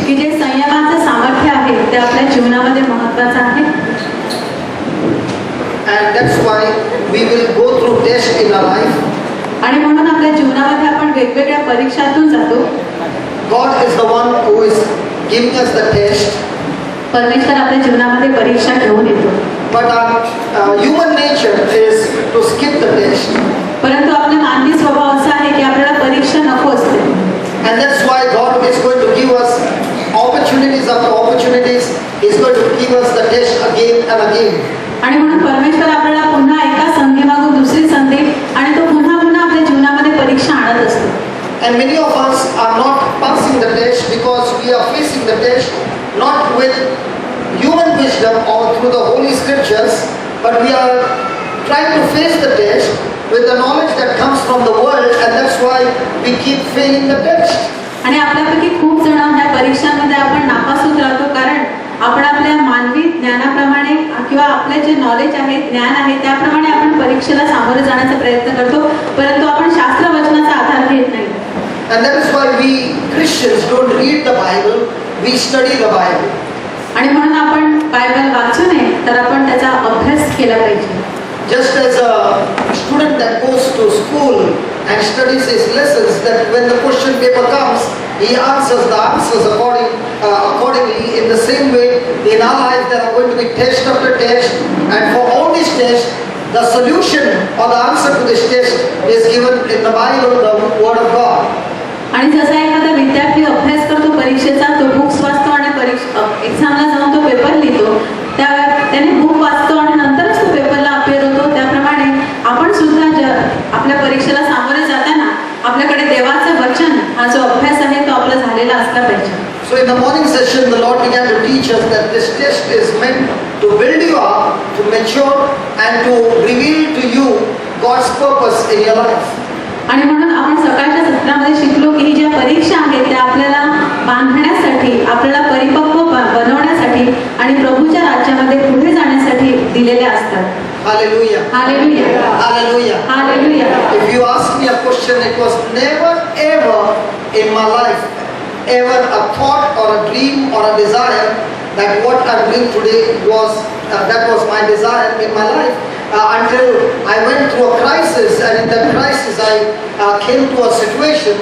की जे संयमाचं सामर्थ्य आहे ते आपल्या जीवनामध्ये महत्त्वाचं आहे. And that's why we will go through tests in our life. आणि म्हणून आपल्या जीवनामध्ये आपण वेगवेगळ्या परीक्षातून जातो. God is the one who is giving us the test. परमेश्वर आपल्या जीवनामध्ये परीक्षा घेऊन येतो. But our human nature is to skip the test. परंतु आपला मानवी स्वभाव असा आहे की आपल्याला परीक्षा नको असते. And that's why God is going to give us opportunities after opportunities. He's going to give us the test again and again. आणि म्हणून परमेश्वर आपल्याला पुन्हा एका संधीमागून दुसरी संधी आणि तो पुन्हा पुन्हा आपल्या जीवनामध्ये परीक्षा आणत असतो. And many of us are not passing the test because we are facing the test not with human wisdom or through the holy scriptures, but we are trying to face the test with the knowledge that comes from the world, and that's why we keep failing the test. आणि आपल्यापैकी खूप जण ह्या परीक्षांमध्ये आपण नापास होत राहतो कारण आपण आपल्या मानवी ज्ञानाप्रमाणे किंवा आपले जे नॉलेज आहे ज्ञान आहे त्याप्रमाणे आपण परीक्षेला सामोरे जाण्याचा प्रयत्न करतो, परंतु आपण शास्त्र वचनाचा आधार घेत नाही. And that is why we Christians don't read the Bible, we study the Bible. आणि म्हणून आपण बायबल वाचू नये तर आपण त्याचा अभ्यास केला पाहिजे. Just as a student that goes to school and studies his lessons, that when the question paper comes, he answers the answers accordingly. In the same way, in our life there are going to be test after test, and for all these tests, the solution or the answer to this test is given in the Bible, the Word of God. आणि जसा एखादा विद्यार्थी अभ्यास करतो परीक्षेचा, तो books वाचतो आणि एक्झामला जाऊन तो पेपर लिहितो, त्याने बुक वाचतो आणि नंतरच तो पेपरला अपेअर होतो. त्याप्रमाणे आपण सुद्धा आपल्या परीक्षेला सामोरे जाताना आपल्याकडे देवाचं वचन हा जो अभ्यास आहे तो आपला झालेला असला पाहिजे. So in the morning session, the Lord began to teach us that this test is meant to build you up, to mature, and to reveal to you God's purpose in your life. आणि म्हणून आपण सकाळच्या सत्रामध्ये शिकलो की ही ज्या परीक्षा आहेत त्या आपल्याला बांधण्यासाठी, आपल्याला परिपक्व बनवण्यासाठी आणि प्रभूच्या राज्यामध्ये पुढे जाण्यासाठी दिलेल्या असतात. Hallelujah. Hallelujah. Hallelujah. Hallelujah. If you ask me a question, it was never ever in my life, ever a thought or a dream or a desire that what I'm doing today was that was my desire in my life. Until I went through a crisis, and in that crisis I came to a situation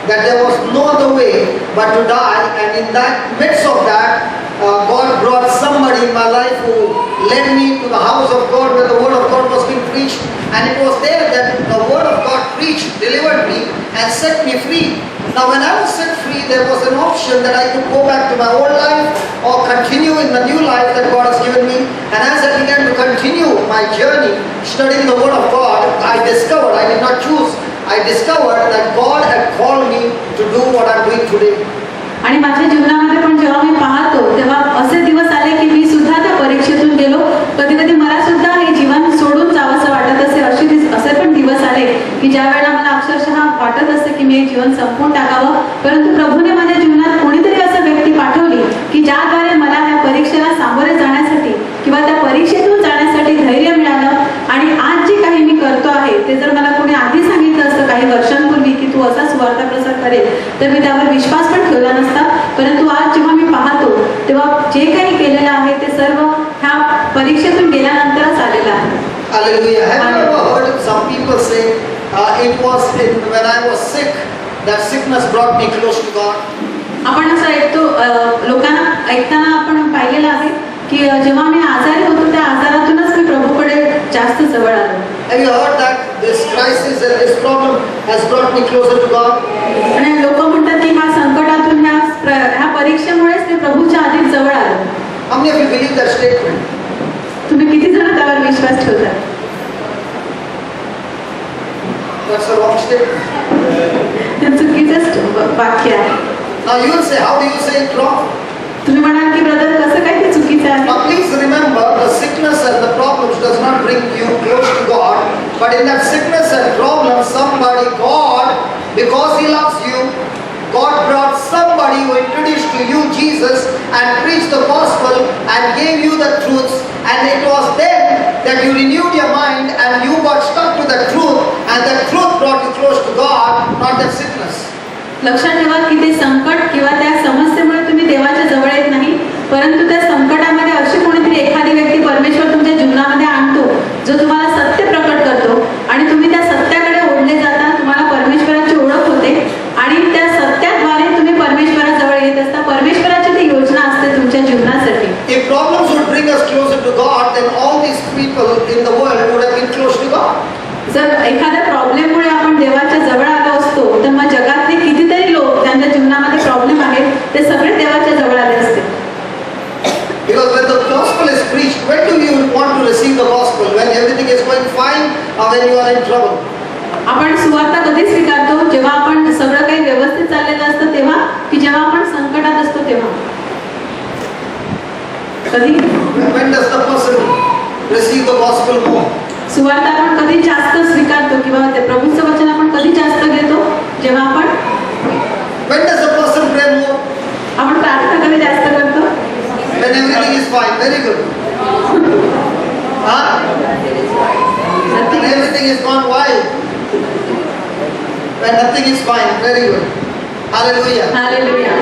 that there was no other way but to die, and in that midst of that God brought somebody in my life who led me to the house of God where the word of God was being preached, and it was there that the word of God preached, delivered me and set me free. Now when I was set free, there was an option that I could go back to my old life or continue in the new life that God has given me. And as I began to continue my journey studying the word of God, I discovered, I did not choose, I discovered that God had called me to do what I'm doing today. आणि माझ्या जीवनामध्ये पण जेव्हा मी पाहतो तेव्हा असे दिवस आले की मी सुद्धा त्या परीक्षेतून गेलो. कधी कधी मला सुद्धा हे जीवन सोडून जावंसं वाटत असे. असे पण दिवस आले की ज्या वेळेला मला अक्षरशः वाटत असते की मी हे जीवन संपवून टाकावं, परंतु प्रभूने माझ्या जीवनात कोणीतरी असं व्यक्ती पाठवली की ज्याद्वारे मला ह्या परीक्षेला सामोरे जाण्यासाठी किंवा त्या परीक्षेतून जाण्यासाठी धैर्य मिळालं. आणि आज जे काही मी करतो आहे ते जर मला कोणी आधी सांगितलं असतं काही वर्षांपूर्वी की तू असा सुवार्ता प्रसार करेल तर मी त्यावर विश्वास पण ठेवला नसता. परंतु आज जेव्हा मी पाहतो तेव्हा जे काही केलेलं आहे ते सर्व ह्या परीक्षेतून गेल्यानंतरच आलेलं आहे. Hallelujah. Have you ever heard some people say, it was when I was sick that sickness brought me close to God? आपण असं ऐकतो, लोकांना ऐकताना आपण पाहिलेलं आहे की जेव्हा मी आजारी होतो त्या आजारातूनच मी प्रभूकडे जास्त जवळ आलो. Have you heard that this crisis and this problem has brought me closer to God? आणि लोक म्हणतात की ह्या संकटातून ह्या परीक्षेमुळेच ते प्रभूच्या अधिक जवळ आलो. How many of you believe that statement? तुम्ही किती जण त्यावर विश्वास ठेवता? That's a wrong statement. ते चुकीचंच वाक्य आहे. Now you will say, how do you say it wrong? तुम्ही म्हणाल की ब्रदर कसं काय ते चुकीचं आहे? Now please remember, the sickness and the problems does not bring you close to God, but in that sickness and problem, somebody, God, because He loves you, God brought somebody who introduced to you Jesus and preached the gospel and gave you the truths, and it was then that you renewed your mind and you got stuck to the truth, and the truth brought you close to God, not that sickness. लक्षात ठेवा की ते संकट किंवा त्या समस्येमुळे तुम्ही जर एखाद्या प्रॉब्लेममुळे आपण देवाच्या जवळ आलो असतो तर मग जगातले कितीतरी लोक ज्यांच्या जीवनामध्ये प्रॉब्लेम आहेत ते सगळे देवाच्या जवळ आले असते. Because when the gospel is preached, when do you want to receive the gospel? When everything is going fine or when you are in trouble? आपण सुवार्ता कधी स्वीकारतो? जेव्हा आपण सगळं काही व्यवस्थित चाललेलं असतं तेव्हा, की जेव्हा आपण संकटात असतो तेव्हा? कधी? When does the person receive the gospel more? सुवार्ता आपण कधी जास्त स्वीकारतो किंवा ते प्रभूचं वचन आपण कधी जास्त घेतो? जेव्हा आपण When does the person pray more? आपण प्रार्थना कधी जास्त करतो? When everything is fine. Very good. Huh? When everything is gone wild. When nothing is fine. Very good. Hallelujah. Hallelujah.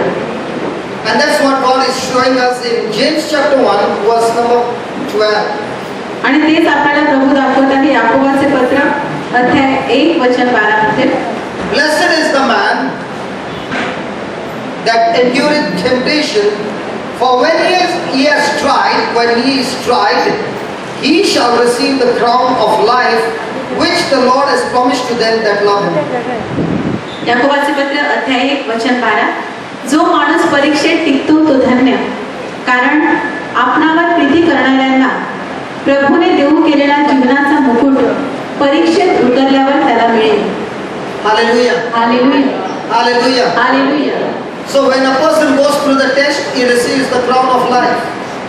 And that's what God is showing us in James chapter 1, verse number 12. आणि तेच आपल्याला प्रभू दाखवत आहे याकोबाचे पत्र अध्याय 1 वचन 12 मध्ये. Blessed is the man that endureth temptation, for when he has tried, when he is tried, he shall receive the crown of life, which the Lord has promised to them that love him. याकोबाचे पत्र अध्याय 1 वचन 12. जो माणूस परीक्षेत टिकतो तो धन्य, कारण आपणावर प्रीती करणाऱ्यांना प्रभूने देऊ केलेला जीवनाचा मुकुट परीक्षेत उतरल्यावर त्याला मिळेल. Hallelujah. Hallelujah. Hallelujah. Hallelujah. So when a person goes through the test, he receives the crown of life.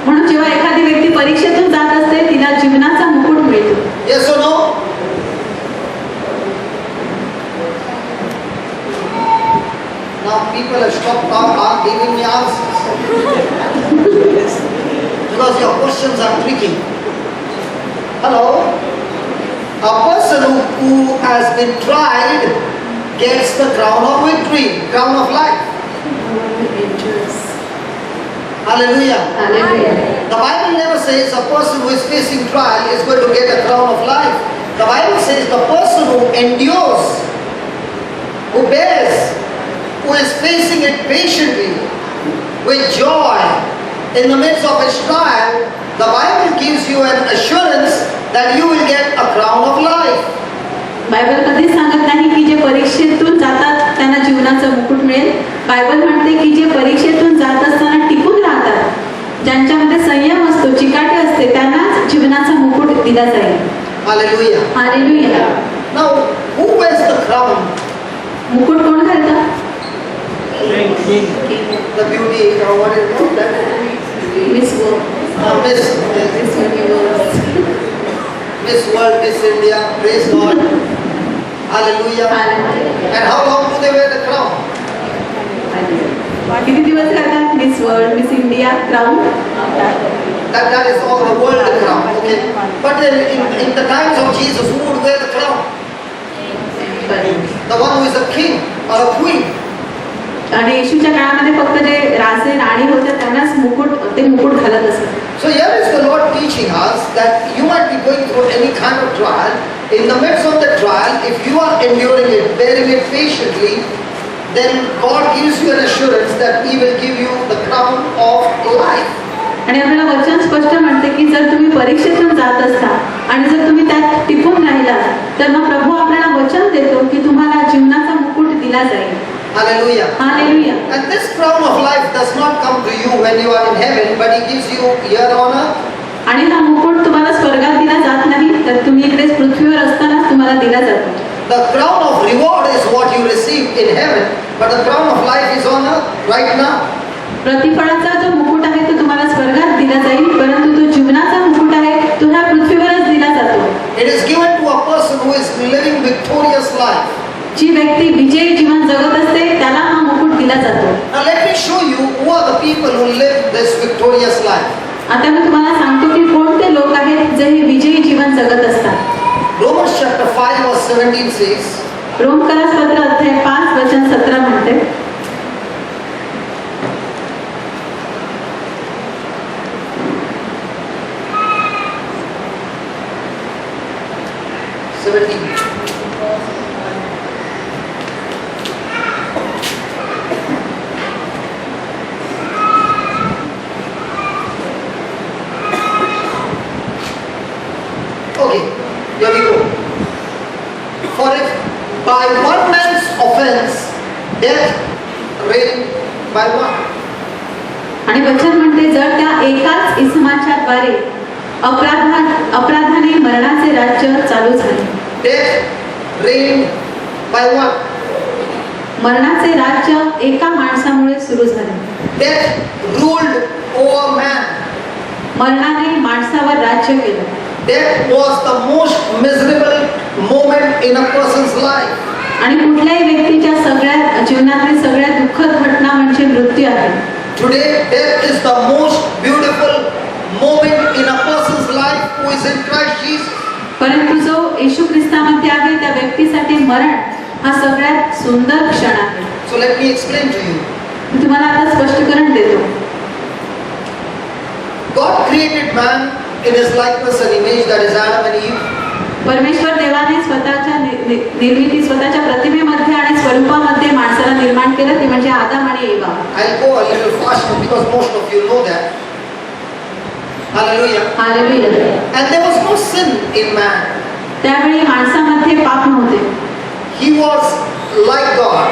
म्हणून जेव्हा एखादी व्यक्ती परीक्षेतून जात असते तिला जीवनाचा मुकुट मिळतो. Yes or no? Now people have stopped giving me answers. Because your questions are tricky. Hello? A person who has been tried gets the crown of victory, crown of life. Hallelujah. Hallelujah. The Bible never says a person who is facing trial is going to get a crown of life. The Bible says the person who endures, who bears, who is facing it patiently, with joy, in the midst of his trial, the Bible gives you an assurance that you will get a crown of life. Bible कधीच सांगत नाही की जे परीक्षेतून जातात त्यांना जीवनाचा मुकुट मिळेल. बायबल म्हणते की जे परीक्षेतून जात असताना टिकून राहतात, ज्यांच्यामध्ये संयम असतो, चिकाटी असते, त्यांनाच जीवनाचा मुकुट दिला जाईल. Hallelujah. Hallelujah. Now, who wears the crown? मुकुट कोण घालतं? The beauty, or what is it? Miss world. Miss, miss universe. Miss World, Miss India, praise God. Hallelujah. Hallelujah. And how long do they wear the crown? किती दिवस घालतात miss world, miss India crown? That is all the world crown, okay. But then in the times of Jesus, who would wear the crown? The one who is a king or a queen. आणि येशूच्या काळामध्ये फक्त जे राजे राणी होते त्यांनाच ते मुकुट घालत असत. So here is the Lord teaching us that you might be going through any kind of trial. In the midst of the trial, if you are enduring it, bearing it patiently, then God gives you an assurance that He will give you the crown of life. आणि आपल्याला वचन स्पष्ट म्हणते की जर तुम्ही परीक्षेतून जात असता आणि जर तुम्ही त्यात टिकून राहिला तर मग प्रभू आपल्याला वचन देतो की तुम्हाला जीवनाचा मुकुट दिला जाईल. Hallelujah. Hallelujah. And this crown of life does not come to you when you are in heaven, but He gives you here on earth. आणि हा मुकुट तुम्हाला स्वर्गात दिला जात नाही, तर तुम्ही इकडे पृथ्वीवर असताना तुम्हाला दिला जातो. The crown of reward is what you receive in heaven, but the crown of life is on earth right now. प्रतिफळाचा जो मुकुट आहे तो तुम्हाला स्वर्गात दिला जाईल, परंतु तो जीवनाचा मुकुट आहे तो ह्या पृथ्वीवरच दिला जातो. It is given to a person who is living victorious life. जी व्यक्ती विजयी जीवन जगत असते त्याला हा मुकुट दिला जातो. Now let me show you who are the people who live this victorious life. आता मी तुम्हाला सांगतो की कोणते लोक आहेत जे हे विजयी जीवन जगत असतात. Romans chapter 5 verse 17 says, रोमकरास पत्र अध्याय 5 वचन 17 म्हणते, 17. Okay, here we go. आणि वचन म्हणते जर त्या एकाच इसमाच्या द्वारे अपराधाने मरणाचे राज्य चालू झाले. Death reigned by one. मरणाचे राज्य एका माणसामुळे सुरू झाले. Death ruled over man. मरणाने माणसावर राज्य केलं. Death was the most miserable moment in a person's life. आणि कुठल्याही व्यक्तीच्या सगळ्यात जीवनातली सगळ्यात दुःखद घटना म्हणजे मृत्यू आहे. Today, death is the most beautiful moment in a person's life who is in Christ Jesus. परंतु जो येशू ख्रिस्तामध्ये आहे त्या व्यक्तीसाठी मरण हा सगळ्यात सुंदर क्षण आहे. So let me explain to you. मी तुम्हाला आता स्पष्टीकरण देतो. God created man in his likeness and image, that is Adam and Eve. परमेश्वर देवाने स्वतःच्या निर्मिती स्वतःच्या प्रतिमेमध्ये आणि स्वरूपामध्ये माणसाला निर्माण केलं ते म्हणजे आदम आणि एवा. I'll go a little faster because most of you know that. Hallelujah. Hallelujah. And there was no sin in man. त्यावेळी माणसामध्ये पाप नव्हते. He was like God.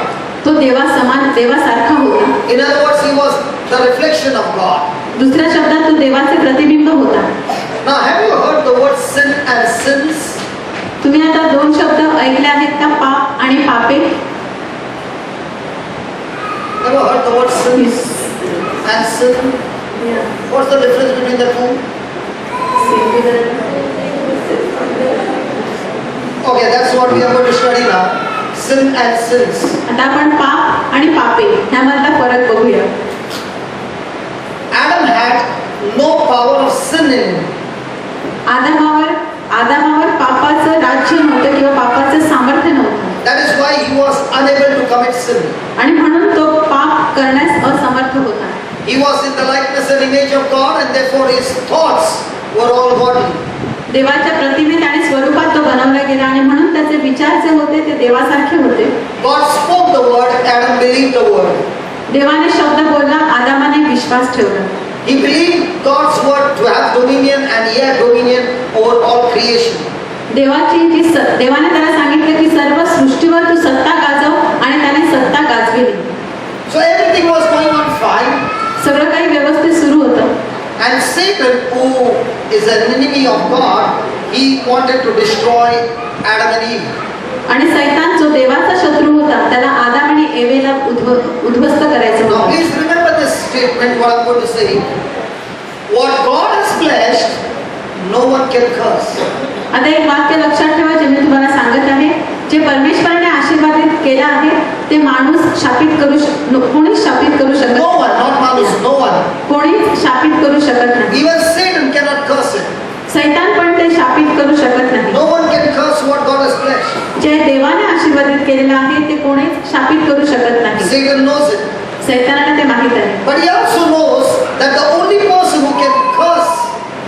तो देवासारखा होता. In other words, he was the reflection of God. दुसऱ्या शब्दात तो देवाचे प्रतिबिंब होता. Now, have you heard the word sin and sins? तुम्ही आता दोन शब्द ऐकले आहेत का, पाप आणि पापे? Ever heard the word sins and sin? What's the difference between the two? Okay, that's what we are going to study now. Sin and sins. आता आपण पाप आणि पापे ह्यामधला फरक बघूया. Adam had no power of sin in him. आदामावर पापाचं राज्य नव्हतं किंवा पापाचं सामर्थ्य नव्हतं. That is why he was unable to commit sin. आणि म्हणून तो पाप करण्यास असमर्थ होता. He was in the likeness and image of God, and therefore his thoughts were all godly. देवाच्या प्रतिमेत आणि स्वरूपात तो बनवला गेला आणि म्हणून त्याचे विचार जे होते ते देवासारखे होते. God spoke the word, Adam believed the word. देवाने शब्द बोलला, आदामाने विश्वास ठेवला. He believed God's word to have dominion, and he had dominion over all creation. देवाने त्याला सांगितलं की सर्व सृष्टीवर तू सत्ता गाजव आणि त्याने सत्ता गाजविली. So everything was going on fine. सगळं काही व्यवस्थित सुरू होतं. And Satan, who is an enemy of God, he wanted to destroy Adam and Eve. आणि सैतान जो देवाचा शत्रू होता त्याला आदाम आणि एवेला उद्ध्वस्त करायचं Now होतं. please remember this statement, what I'm going to say. What God has blessed, no one can curse. आता एक वाक्य लक्षात ठेवा जे मी तुम्हाला सांगत आहे. जे परमेश्वराने आशीर्वादित केलं आहे ते माणूस कोणीच शापित करू शकत No one, not Manus, no one. कोणीच शापित करू शकत नाही. Even Satan cannot curse it. सैतान पण ते शापित करू शकत नाही. No one can curse what God has blessed. जे देवाने आशीर्वादित केलेलं आहे ते कोणीच शापित करू शकत नाही. Satan knows it. सैतानाला ते माहित आहे. But he also knows that the only person who can curse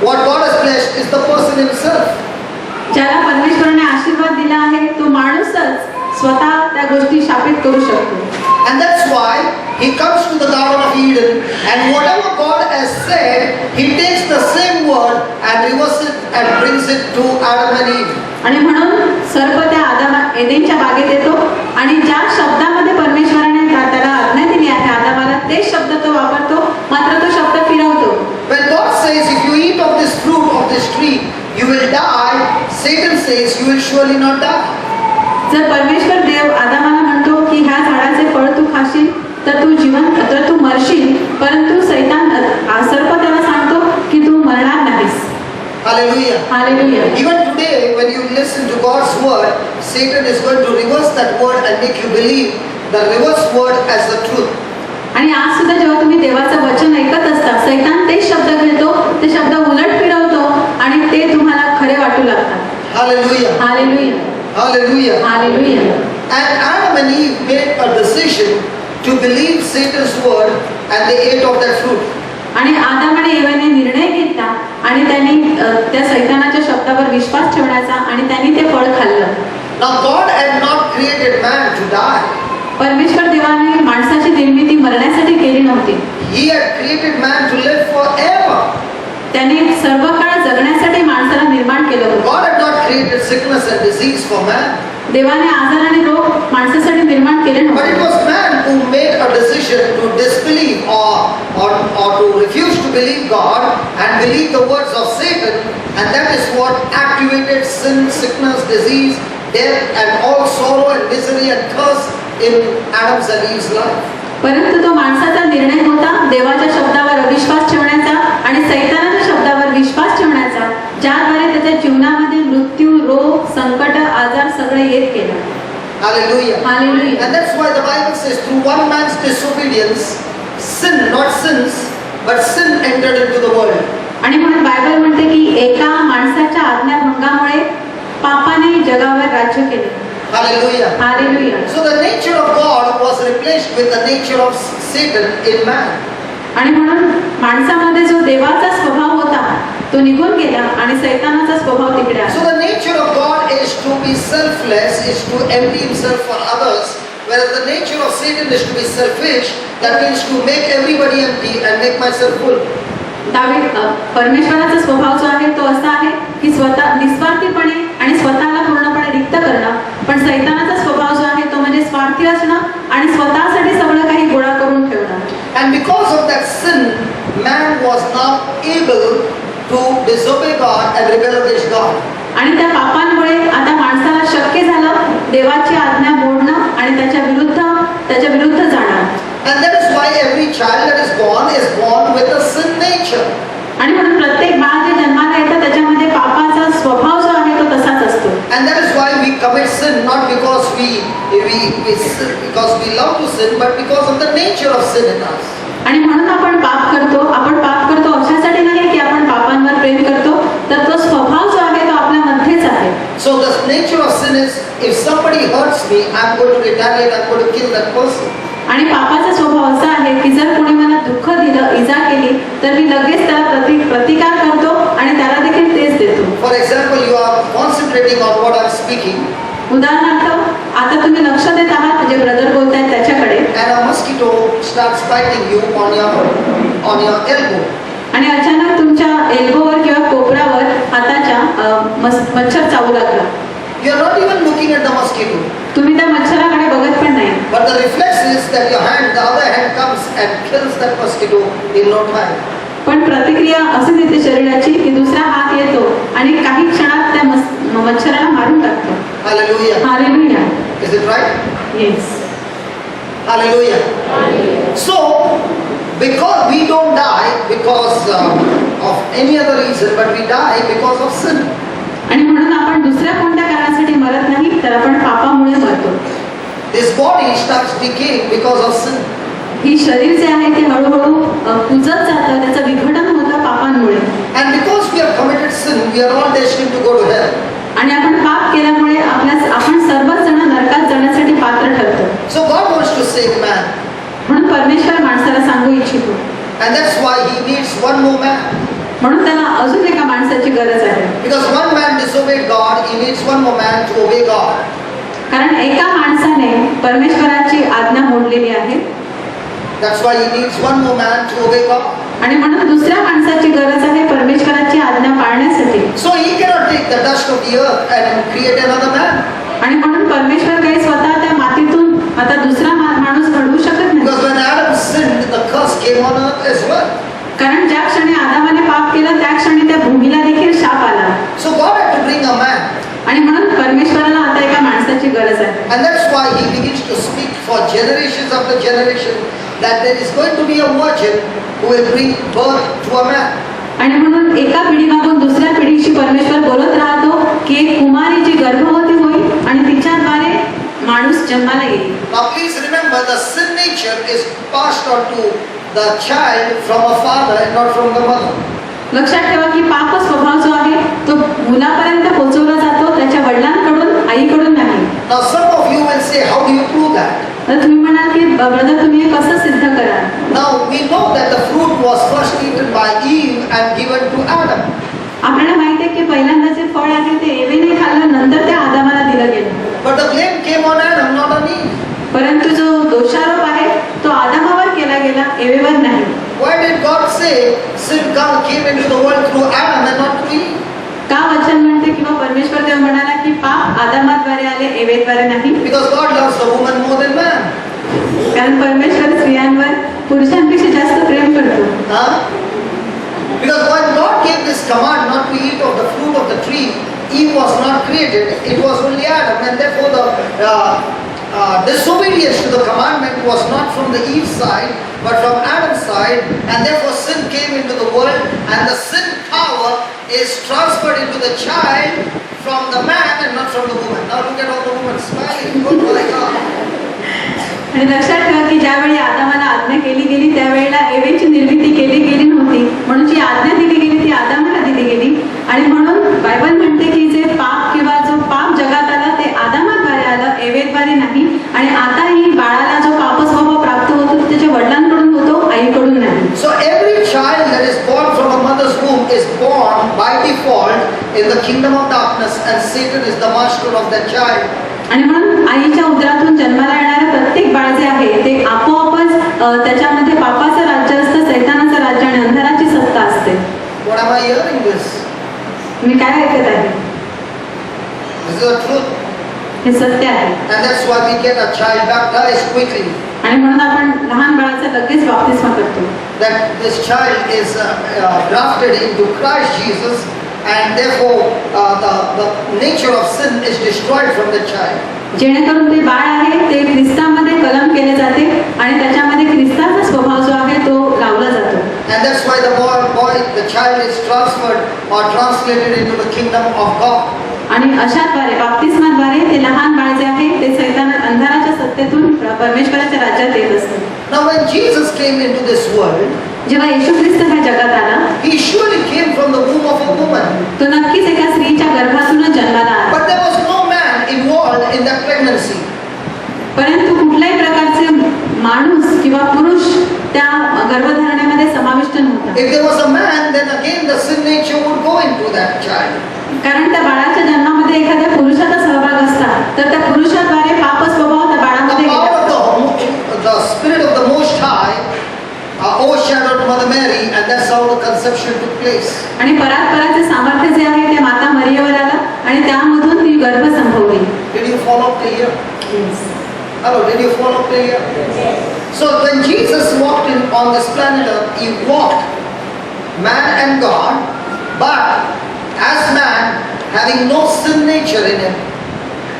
what God has blessed is the person himself. ज्याला परमेश्वराने आशीर्वाद दिला आहे तो माणूसच स्वतः त्या गोष्टी शापित करू शकतो. And that's why he comes to the Garden of Eden, and whatever God has said, he takes the same word and reverses it and brings it to Adam and Eve. आणि म्हणून सर्प त्या एदेनच्या बागेत येतो आणि ज्या शब्दामध्ये परमेश्वराने त्याला आज्ञा दिली आहे आदामाला ते शब्द तो वापरतो, मात्र तो शब्द फिरवतो. When God says, if you eat of this fruit of this tree, you will die, Satan says, you will surely not die. जर परमेश्वर देव आदामाला म्हणतो की ह्या झाडाचे फळ तू खाशील तर तू मरशील, परंतु सैतान सर्प त्याला सांगतो की तू मरणार नाहीस. Hallelujah. Hallelujah. Even today, when you listen to God's word, Satan is going to reverse that word and make you believe the reverse word as the truth. आणि आज सुद्धा जेव्हा तुम्ही देवाचं वचन ऐकत असता सैतान ते शब्द घेतो, ते शब्द उलट फिरवतो आणि ते तुम्हाला खरे वाटू लागतात. Hallelujah. Hallelujah. Hallelujah. Hallelujah. And Adam and Eve made a decision to believe Satan's word, and they ate of that fruit. आणि आदाम आणि एवाने निर्णय घेतला आणि त्यांनी त्या सैतानाच्या शब्दावर विश्वास ठेवण्याचा आणि त्यांनी ते फळ खाल्लं. Now God had not created man to die. परमेश्वर देवाने माणसाची निर्मिती मरण्यासाठी केली नव्हती. He had created man to live forever. त्यांनी सर्व काळ जगण्यासाठी माणसाला निर्माण केलं होतं. God had not created sickness and disease for man. देवाने आजार आणि रोग माणसासाठी निर्माण केले But it नव्हते. was man who made a decision to disbelieve or or to refuse to believe God and believe the words of Satan, and that is what activated sin, sickness, disease, death, and all sorrow and misery and curse in Adam's and Eve's life. परंतु तो माणसाचा निर्णय होता देवाच्या शब्दावर अविश्वास ठेवण्याचा आणि सैतानाच्या शब्दावर विश्वास ठेवण्याचा, ज्याद्वारे त्याच्या जीवनामध्ये मृत्यू, रोग, संकट, आजार सगळे येत गेले. Hallelujah. Hallelujah. And that's why the Bible says through one man's disobedience, sin, not sins, but sin entered into the world. आणि म्हणून बायबल म्हणते की एका माणसाच्या आज्ञाभंगामुळे पापाने जगावर राज्य केले. Hallelujah. Hallelujah. So the nature of God was replaced with the nature of Satan in man. आणि म्हणून माणसामध्ये जो देवाचा स्वभाव होता तो निघून गेला आणि सैतानाचा स्वभाव तिकडे आला. So the nature of God is to be selfless, is to empty himself for others, whereas the nature of Satan is to be selfish, that means to make everybody empty and make myself full. परमेश्वराचा स्वभाव जो आहे तो असा आहे की स्वतः निस्वार्थीपणे आणि स्वतःला पूर्णपणे रिक्त करणं, पण सैतानाचा स्वभाव जो आहे तो म्हणजे स्वार्थी असणं आणि स्वतःसाठी सगळं काही गोळा करून ठेवणं. And because of that sin, man was not able to disobey God and rebel against God. आणि त्या पापांमुळे आता माणसाला शक्य झालं देवाची आज्ञा मोडणं आणि त्याच्या विरुद्ध जाणं. And that is why every child that is born with a sin nature. आणि म्हणून प्रत्येक बाळ जे जन्माला येतं त्याच्यामध्ये पापाचा स्वभाव जो आहे तो तसाच असतो. And that is why we commit sin, not because we sin, because we love to sin, but because of the nature of sin in us. आणि म्हणून आपण पाप करतो अशासाठी नाही की आपण पापांवर प्रेम करतो, तर तो स्वभाव जो आहे तो आपल्यामध्येच आहे. So the nature of sin is, if somebody hurts me, I am going to retaliate, I am going to kill that person. आणि पापाचा स्वभाव असा आहे की जर कोणी मला दुःख दिलं, इजा केली, तर मी लगेच त्याला प्रतिकार करतो आणि त्याला देखील तेच देतो. For example, you are concentrating on what I am speaking. उदाहरणार्थ आता तुम्ही लक्ष देत आहात जे ब्रदर बोलतायत त्याच्याकडे, And a mosquito starts biting you on your elbow. आणि अचानक तुमच्या एल्बोवर किंवा कोपरावर हाताच्या मच्छर चावू लागला. You are not even looking at the mosquito. तुम्ही त्या मच्छराकडे बघत पण नाही, But the reflex is that the other hand comes and kills that mosquito in no time. पण प्रतिक्रिया अशी देते शरीराची की दुसरा हात येतो आणि काही क्षणात त्या मच्छराला मारून टाकतो. Hallelujah. Hallelujah. Is it right? Yes. Hallelujah. So, because we don't die because of any other reason, but we die because of sin. आणि म्हणून आपण दुसऱ्या कोणत्या कारणासाठी मरत नाही, तर आपण पापामुळे मरतो. This body starts decaying because of sin. ही शरीर जे आहे ते हळूहळू कुजत जातं, त्याचं विघटन होतं पापांमुळे. And because we have committed sin, we are all destined to go to hell. आणि आपण पाप केल्यामुळे आपण सर्वच जण नरकात जाण्यासाठी पात्र ठरतो. So God wants to save man. म्हणून परमेश्वर माणसाला सांगू इच्छितो. And that's why he needs one more man. म्हणून त्याला अजून एका माणसाची गरज आहे. Because one man disobeyed God, he needs one more man to obey God. कारण एका माणसाने परमेश्वराची आज्ञा मोडलेली आहे. That's why he needs one more man to obey God. आणि म्हणून दुसऱ्या माणसाची गरज आहे परमेश्वराची आज्ञा पाळण्यासाठी. So he cannot take the dust of the earth and create another man. आणि म्हणून परमेश्वर काही स्वतः त्या मातीतून आता दुसरा माणूस घडवू शकत नाही. Because when Adam sinned, the curse came on earth as well. कारण ज्या क्षणी आदामाने पाप केलं त्या क्षणी त्या भूमीला देखील शाप आला. So God had to bring a man. आणि म्हणून परमेश्वराला आता एका माणसाची गरज आहे. And that's why he begins to speak for generations after generation that there is going to be a virgin who will bring birth to a man. आणि म्हणून एका पिढीमागून दुसऱ्या पिढीशी परमेश्वर बोलत राहतो की एक कुमारी जी गर्भवती होईल आणि तिच्याद्वारे माणूस जन्माला येईल. Now please remember, the sin nature is passed on to the child from a father and not from the mother. लक्षात ठेवा की पाप स्वभाव जो आहे तो मुलापर्यंत पोहोचवला जातो त्याच्या वडिलांकडून, आईकडून नाही. Now some of you will say, how do you prove that? तर तुम्ही म्हणाल की ब्रदर तुम्ही हे कसं सिद्ध कराल? Now we know that the fruit was first eaten by Eve and given to Adam. आपल्याला माहिती आहे की पहिल्यांदा जे फळ आहे ते एवेने खाल्लं, नंतर ते आदामाला दिलं गेलं. But the blame came on Adam, not on Eve. परंतु जो दोषारोप आहे तो आदामावर केला गेला, एवेवर नाही. Why did God say sin came into the world through Adam and not through Eve? का वचन म्हणते किंवा परमेश्वर देव म्हणाला की पाप आदामाद्वारे आले, एवेद्वारे नाही? Because God loves the woman more than man. कारण परमेश्वर स्त्रियांवर पुरुषांपेक्षा जास्त प्रेम करतो. Huh? Because when God gave this command not to eat of the fruit of the tree, Eve was not created, it was only Adam, and therefore the disobedience to the commandment was not from the Eve side, but from Adam's side, and therefore sin came into the world, and the sin power is transferred into the child from the man and not from the woman. Now look at all the women smiling. Oh my God. आणि लक्षात ठेवा की ज्यावेळी आदामाला आज्ञा केली गेली त्यावेळेला एवेची निर्मिती केली गेली नव्हती, म्हणून जी आज्ञा दिली गेली ती आदामाला दिली गेली. आणि म्हणून बायबल म्हणते की जे पाप किंवा जो पाप जगात आला ते आदामाद्वारे आलं, एवेद्वारे नाही. आणि आताही बाळाला जो पाप स्वभाव प्राप्त होतो तो त्याच्या वडिलांकडून होतो, आईकडून नाही. So every child that is born from a mother's womb is born by default in the kingdom of darkness, and Satan is the master of that child. आणि म्हणून आईच्या उदरातून जन्माला येणारं प्रत्येक बाळ जे आहे ते आपोआपच त्याच्यामध्ये पापाचं राज्य असतं, सैतानाचं राज्य आणि अंधाराची सत्ता असते. What am I hearing this? मी काय ऐकत आहे? This is the truth. हे सत्य आहे. And that's why we get a child baptized quickly. आणि म्हणून आपण लहान बाळाचा लगेच बाप्तिस्मा करतो. That this child is grafted into Christ Jesus, and therefore the nature of sin is destroyed from the child. जेणेकरून ते बाळ आहे ते ख्रिस्तामध्ये कलम केले जाते आणि त्याच्यामध्ये ख्रिस्ताचा स्वभाव जो आहे तो लावला जातो. And that's why the child is transferred or translated into the kingdom of God. आणि अशाद्वारे बाप्तिस्माद्वारे ते लहान बाळ जे आहे ते सैतान अंधाराच्या सत्तेतून परमेश्वराच्या राज्यात येत असते. Now when Jesus came into this world, जेव्हा येशू ख्रिस्त ह्या जगात आला he surely came from the womb of a woman. तो नक्कीच एका स्त्रीच्या गर्भातूनच जन्माला आला. But there was no man involved in that pregnancy. परंतु कुठल्याही प्रकारचे माणूस किंवा पुरुष त्या गर्भधारणेमध्ये समाविष्ट नव्हता. If there was a man, then again the sin nature would go into that child. कारण त्या बाळाच्या जन्मामध्ये एखाद्या पुरुषाचा सहभाग असता तर त्या पुरुषाद्वारे पाप स्वभाव त्या The बाळामध्ये power गेला. of the Spirit of the Most High overshadowed Mother Mary, and that's how the conception took place. आणि परात्पराचे सामर्थ्य जे आहे ते माता मरियेवर आलं आणि त्यामधून ती गर्भ संभवली. Did you follow up to here? Hello, did you follow up to here? So when Jesus walked in on this planet Earth, he walked man and God, but as man having no sin nature in him.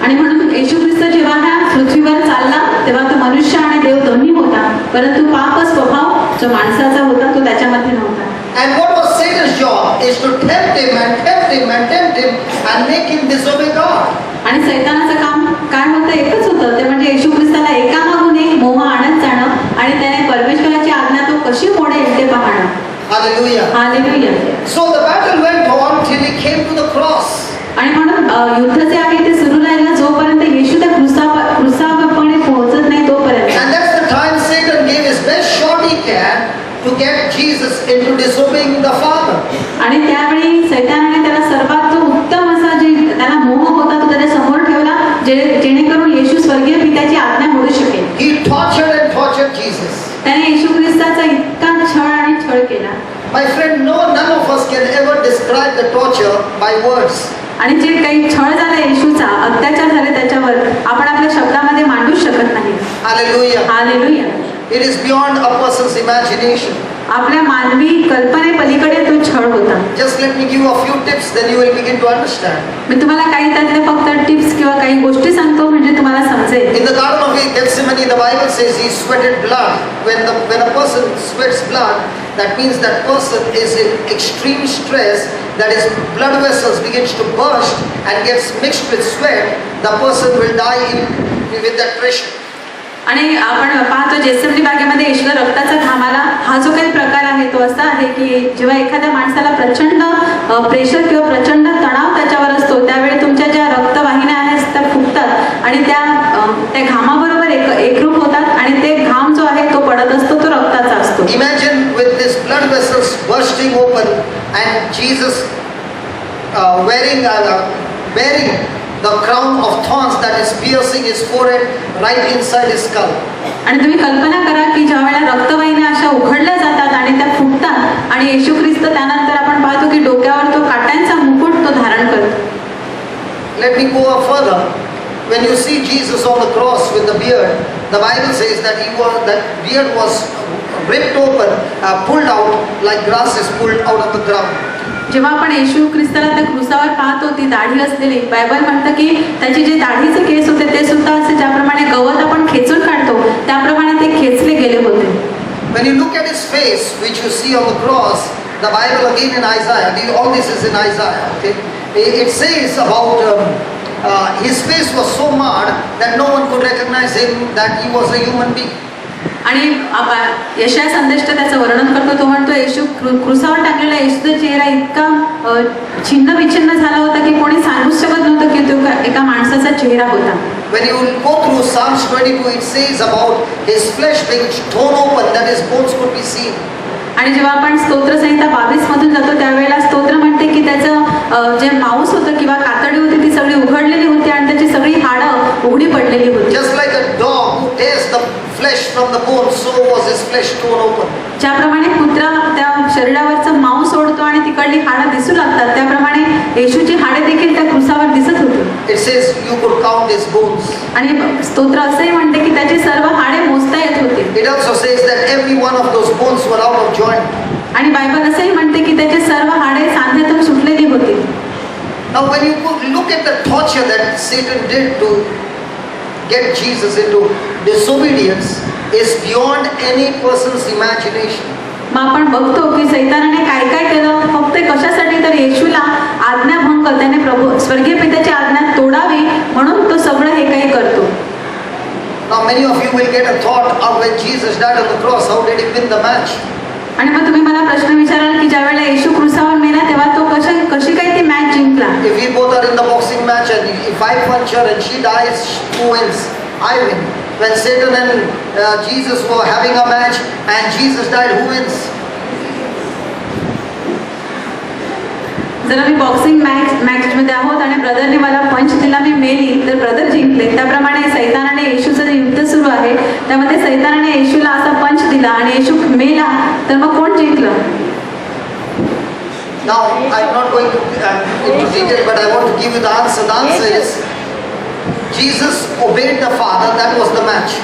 आणि म्हणून येशू ख्रिस्त जेव्हा ह्या पृथ्वीवर चालला तेव्हा तो मनुष्य आणि देव दोन्ही होता, परंतु पाप स्वभाव जो माणसाचा होता तो त्याच्यामध्ये नव्हता. And what was Satan's job is to tempt him and tempt him and tempt him and make him disobey God. आणि सैतानाचं काम काय होतं? एकच होतं, ते म्हणजे येशू ख्रिस्ताला एकामागून एक मोह आणत जाणं आणि त्याने परमेश्वराची आज्ञा तो कशी मोडेल ते पाहणं. Hallelujah. Hallelujah. So the battle went on till he came to the cross. आणि म्हणून युद्ध जे आहे ते सुरू राहिलं जोपर्यंत येशू त्या क्रुसापर्यंत पोहोचत नाही तोपर्यंत. And that's the time Satan gave his best shot he can to get Jesus into disobeying the Father. आणि त्यावेळी सैतानाने त्याला सर्वात जो उत्तम असा जे त्याला मोह होता तो त्याच्या समोर ठेवला जेणेकरून येशू स्वर्गीय पित्याची आज्ञा मोडू शकेल. He tortured and tortured Jesus. त्याने येशू ख्रिस्ताचा इतका छळ आणि छळ केला. My friend, none of us can ever describe the torture by words. आणि जे काही छळ झाला येशूचा, अत्याचार झाले त्याच्यावर आपण आपल्या शब्दामध्ये मांडू शकत नाही. Hallelujah. Hallelujah. It is beyond a person's imagination. आपल्या मानवी कल्पनेपलीकडे तो छळ होता. Just let me give you a few tips, then you will begin to understand. मी तुम्हाला काही त्यातले फक्त टिप्स किंवा काही गोष्टी सांगतो म्हणजे तुम्हाला समजेल. In the Garden of Gethsemane, the Bible says he sweated blood. When a person sweats blood, that means that person is in extreme stress. That is, blood vessels begins to burst and gets mixed with sweat. The person will die with that pressure. आणि आपण पाहतो जेसमनी बागेमध्ये येशूला रक्ताचा घाम आला. हा जो काही प्रकार आहे तो असा आहे की जेव्हा एखाद्या माणसाला प्रचंड प्रेशर किंवा प्रचंड तणाव त्याच्यावर असतो त्यावेळी तुमच्या ज्या रक्तवाहिन्या आहेत त्या फुगतात आणि त्या घामाबरोबर एकरूप होतात आणि ते घाम जो आहे तो पडत असतो तो रक्ताचा असतो. Imagine with this blood vessels bursting open and Jesus wearing the crown of thorns that is piercing his forehead right inside his skull. आणि तुम्ही कल्पना करा की ज्या वेळेला रक्तवाहिन्या अशा उघडल्या जातात आणि त्या फुटतात आणि येशू ख्रिस्त त्यानंतर आपण पाहतो की डोक्यावर तो काट्यांचा मुकुट तो धारण करतो. Let me go further. When you see Jesus on the cross with the beard, the Bible says that that beard was ripped open, pulled out like grass is pulled out of the ground. जेव्हा आपण येशू ख्रिस्ताला त्या क्रुसावर पाहतो, ती दाढी असलेली, Bible म्हणतं की त्याचे जे दाढीचे केस होते ते सुद्धा असे ज्याप्रमाणे गवत आपण खेचून काढतो त्याप्रमाणे ते खेचले गेले होते. When you look at his face, which you see on the cross, the Bible again in Isaiah, all this is in Isaiah, okay? It says about his face was so marred that no one could recognize him, that he was a human being. आणि यशाया संदेष्ट त्याचं वर्णन करतो. तो म्हणतो येशू क्रुसावर टाकलेला येशूचा चेहरा इतका छिन्न विछिन्न झाला होता की कोणी सांगूच शकत नव्हतं की तो एका माणसाचा चेहरा होता. When you go through Psalms 22, it says about his flesh being torn open, that his bones could be seen. आणि जेव्हा आपण स्तोत्रसंहिता 22 मधून जातो त्यावेळेला स्तोत्र म्हणते की त्याचं जे मांस होतं किंवा कातडी होती ती सगळी उघडलेली होती आणि त्याची सगळी हाडं उघडी पडलेली होती. Just like a dog who tears the flesh from the bone, so was his flesh torn open. ज्याप्रमाणे कुत्रा त्या शरीरावरचं मांस ओढतो आणि तिकडली हाडं दिसू लागतात, त्याप्रमाणे येशूची हाडे देखील त्या क्रुसावर दिसत होती. It says you could count his bones. आणि स्तोत्र असंही म्हणते की त्याची सर्व हाडे मोजता येत होती. It also says that every one of those bones were out of joint. आणि बायबल असंही म्हणते की त्याची सर्व हाडे सांध्यातून सुटलेली होती. Now when you look at the torture that Satan did to get Jesus into disobedience, is beyond any person's imagination. मग आपण बघतो की सैतानाने काय काय केलं, फक्त कशासाठी तर येशूला आज्ञाभंग, त्याने प्रभू स्वर्गीय पित्याची आज्ञा तोडावी म्हणून तो सगळं हे काही करतो. Now many of you will get a thought of when Jesus died on the cross, how did he win the match? आणि मग तुम्ही मला प्रश्न विचाराल की ज्यावेळेला येशू क्रुसावर मेला तेव्हा तो कशी काय ती मॅच जिंकला. If we both are in the boxing match and if I punch her and she dies, who wins? I win. When Satan and Jesus were having a match and Jesus died, who wins? जर आम्ही boxing मॅचमध्ये आहोत आणि ब्रदरने मला पंच दिला, मी मेली, तर ब्रदर जिंकले. त्याप्रमाणे सैतानाने येशूचं युद्ध सुरू आहे, त्यामध्ये सैतानाने येशूला असा पंच दिला आणि येशू मेला, तर मग कोण जिंकलं? Now I'm not going into detail, but I want to give you the answer. The answer is Jesus obeyed the Father. That was the match.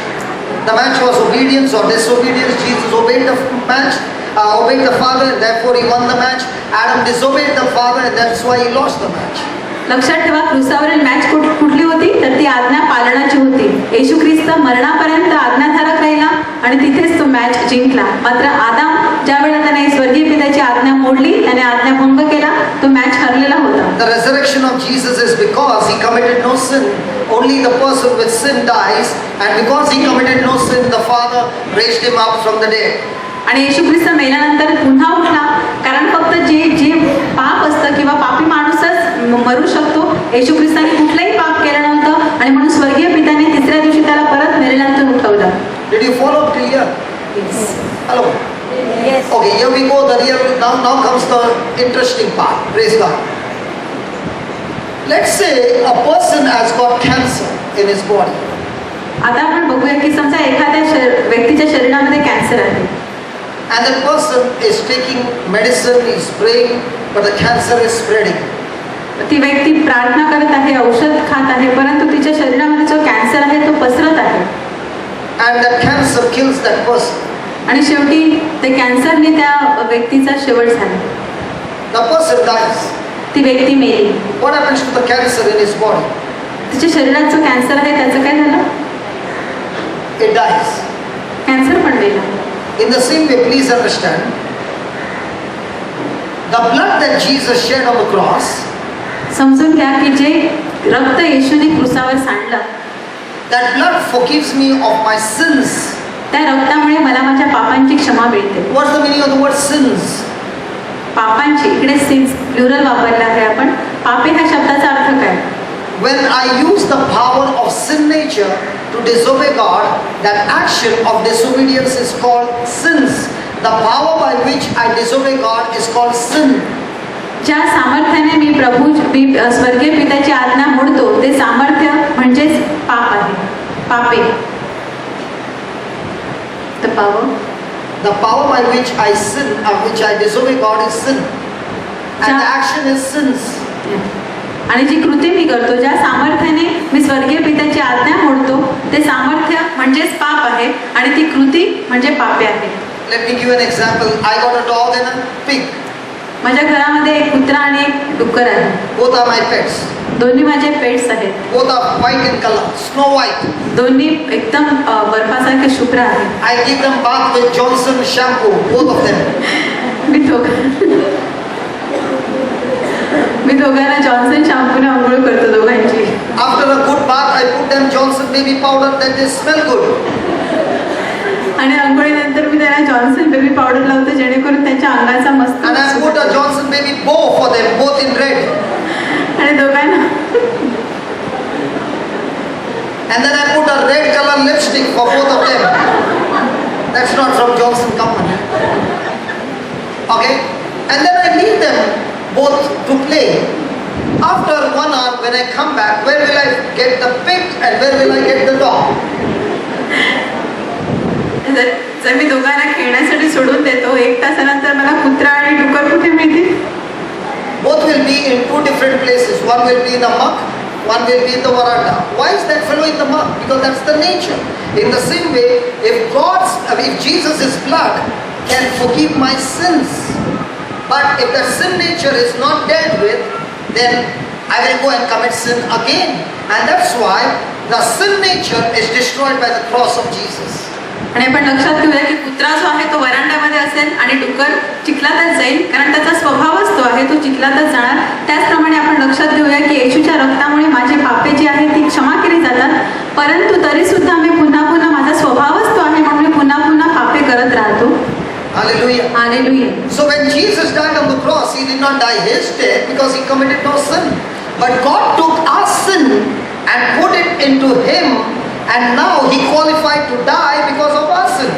The match was obedience or disobedience. Jesus obeyed the match. Obeyed the Father, and therefore he won the match. Adam disobeyed the Father, and that's why he lost the match. लक्षात ठेवा, क्रुसावरील match कुठली होती, तर ती आज्ञा पालनाची होती. येशू ख्रिस्त मरणापर्यंत आज्ञाधारक राहिला आणि तिथेच तो मॅच जिंकला. मात्र आदाम ज्यावेळेला त्याने स्वर्गीय पित्याची आज्ञा मोडली, त्याने आज्ञाभंग केला, तो मॅच हरलेला होता. The resurrection of Jesus is because he committed no sin. Only the person with sin dies, and because he committed no sin, the Father raised him up from the dead. आणि येशू ख्रिस्त मेल्यानंतर पुन्हा उठला, कारण फक्त जे पाप असतं किंवा पापी माणूसच मरू शकतो. येशू ख्रिस्ताने कुठलंही पाप केलं नव्हतं आणि म्हणून स्वर्गीय पित्याने तिसऱ्या दिवशी त्याला परत मेल्यानंतर उठवलं. Did you follow till here? Yes. Hello. Yes. Okay, here we go. The real now comes the interesting part. Praise God. Let's say a person has got cancer in his body. आता आपण बघूया की समजा एखाद्या व्यक्तीच्या शरीरामध्ये cancer आहे. And that person is taking medicine, is praying, but the cancer is spreading. ती व्यक्ती प्रार्थना करत आहे, औषध खात आहे, परंतु तिच्या शरीरामध्ये जो कॅन्सर आहे तो पसरत आहे. And that cancer kills that person. आणि शेवटी ते कॅन्सरने त्या व्यक्तीचा शेवट झाला. The person dies. ती व्यक्ती मेली. What happens to the cancer in his body? तिच्या शरीरात जो कॅन्सर आहे त्याचं काय झालं? It dies. कॅन्सर पण मेला. In the same way, please understand, the blood that Jesus shed on the cross, समजून घ्या की जे रक्त येशूने क्रुसावर सांडलं, that blood forgives me of my sins. त्या रक्तामुळे मला माझ्या पापांची क्षमा मिळते. What's the meaning of the word sins? पापांची, इकडे सिन्स प्लुरल वापरला आहे आपण. पापे ह्या शब्दाचा अर्थ काय? When I use the power of sin nature to disobey God, that action of disobedience is called sins. The power by which I disobey God is called sin. ज्या सामर्थ्याने मी स्वर्गीय पित्याची आज्ञा मोडतो ते सामर्थ्य म्हणजेच पाप आहे, पापे. The power by which I sin, which I disobey God is sin. And the action is sins. आणि जी कृती मी करतो, ज्या सामर्थ्याने मी स्वर्गीय पित्याची आज्ञा मोडतो ते सामर्थ्य म्हणजेच पाप आहे आणि ती कृती म्हणजे पापे आहे. let me give you an example. I got a dog and a pig. माझ्या घरामध्ये एक कुत्रा आणि एक डुक्कर आहे. Both are my pets. दोन्ही माझे पेट्स आहेत. Both are white in color, snow white. दोन्ही एकदम बर्फासारखे शुभ्र आहेत. I give them bath with Johnson shampoo, both of them. मी दोघांना जॉन्सन शॅम्पूने आंघोळ करतो दोघांची. After a good bath, I put them Johnson baby powder that they smell good. आणि आंघोळीनंतर मी त्यांना जॉन्सन बेबी पावडर लावतो जेणेकरून त्यांच्या अंगाचा मस्त. And I put a Johnson baby bow for them, both in red. आणि दोघांना. And then I put a red color lipstick for both of them. That's not from Johnson Company. Okay? And then I leave them both to play. After 1 hour, when I come back, where will I get the pig and where will I get the dog? जर मी दोघांना खेळण्यासाठी सोडून देतो 1 तासानंतर मला कुत्रा आणि डुक्कर कुठे मिळतील? Both will be in 2 different places. One will be in the muck, one will be in the veranda. Why is that fellow in the muck? Because that's the nature. In the same way, if Jesus' blood can forgive my sins, but if the sin nature is not dealt with, then I will go and commit sin again. And that's why the sin nature is destroyed by the cross of Jesus. आणि आपण लक्षात ठेवूया की कुत्रा जो आहे तो वरांड्यामध्ये असेल आणि डुक्कर चिखलातच जाईल, कारण त्याचा स्वभावच तो आहे, तो चिखलातच जाणार. त्याचप्रमाणे आपण लक्षात घेऊया की येशूच्या रक्तामुळे माझी पापे जी आहेत ती क्षमा केली जातात, परंतु तरी सुद्धा मी पुन्हा पुन्हा माझा स्वभावच तो आहे म्हणून मी पुन्हा पुन्हा पापे करत राहतो. Hallelujah. Hallelujah. So when Jesus died on the cross, he did not die his death because he committed no sin. But God took our sin and put it into him, and now he qualified to die because of our sin.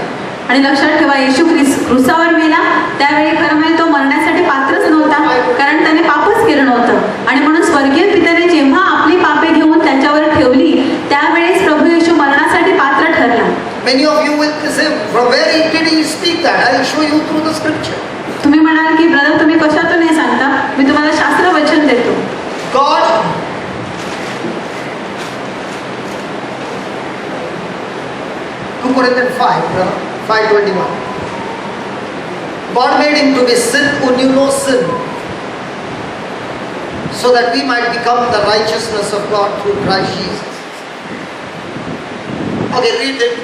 आणि लक्षात ठेवा, येशू क्रूसावर मेला त्यावेळी खरं म्हणजे तो मरण्यासाठी पात्रच नव्हता, कारण त्याने पापच केलं नव्हतं. आणि म्हणून स्वर्गीय पित्याने जेव्हा आपली पापे घेऊन त्याच्यावर ठेवली त्यावेळेस प्रभू येशू मरणासाठी पात्र ठरला. Many of you will say, from where did he speak that? I will show you through the scripture. तुम्ही म्हणाल की ब्रदर तुम्ही कशातून हे सांगता? मी तुम्हाला शास्त्र वचन देतो. God 2 Corinthians 5:21. God made him to be sin who knew no sin, so that we might become the righteousness of God through Christ Jesus. Okay, read it.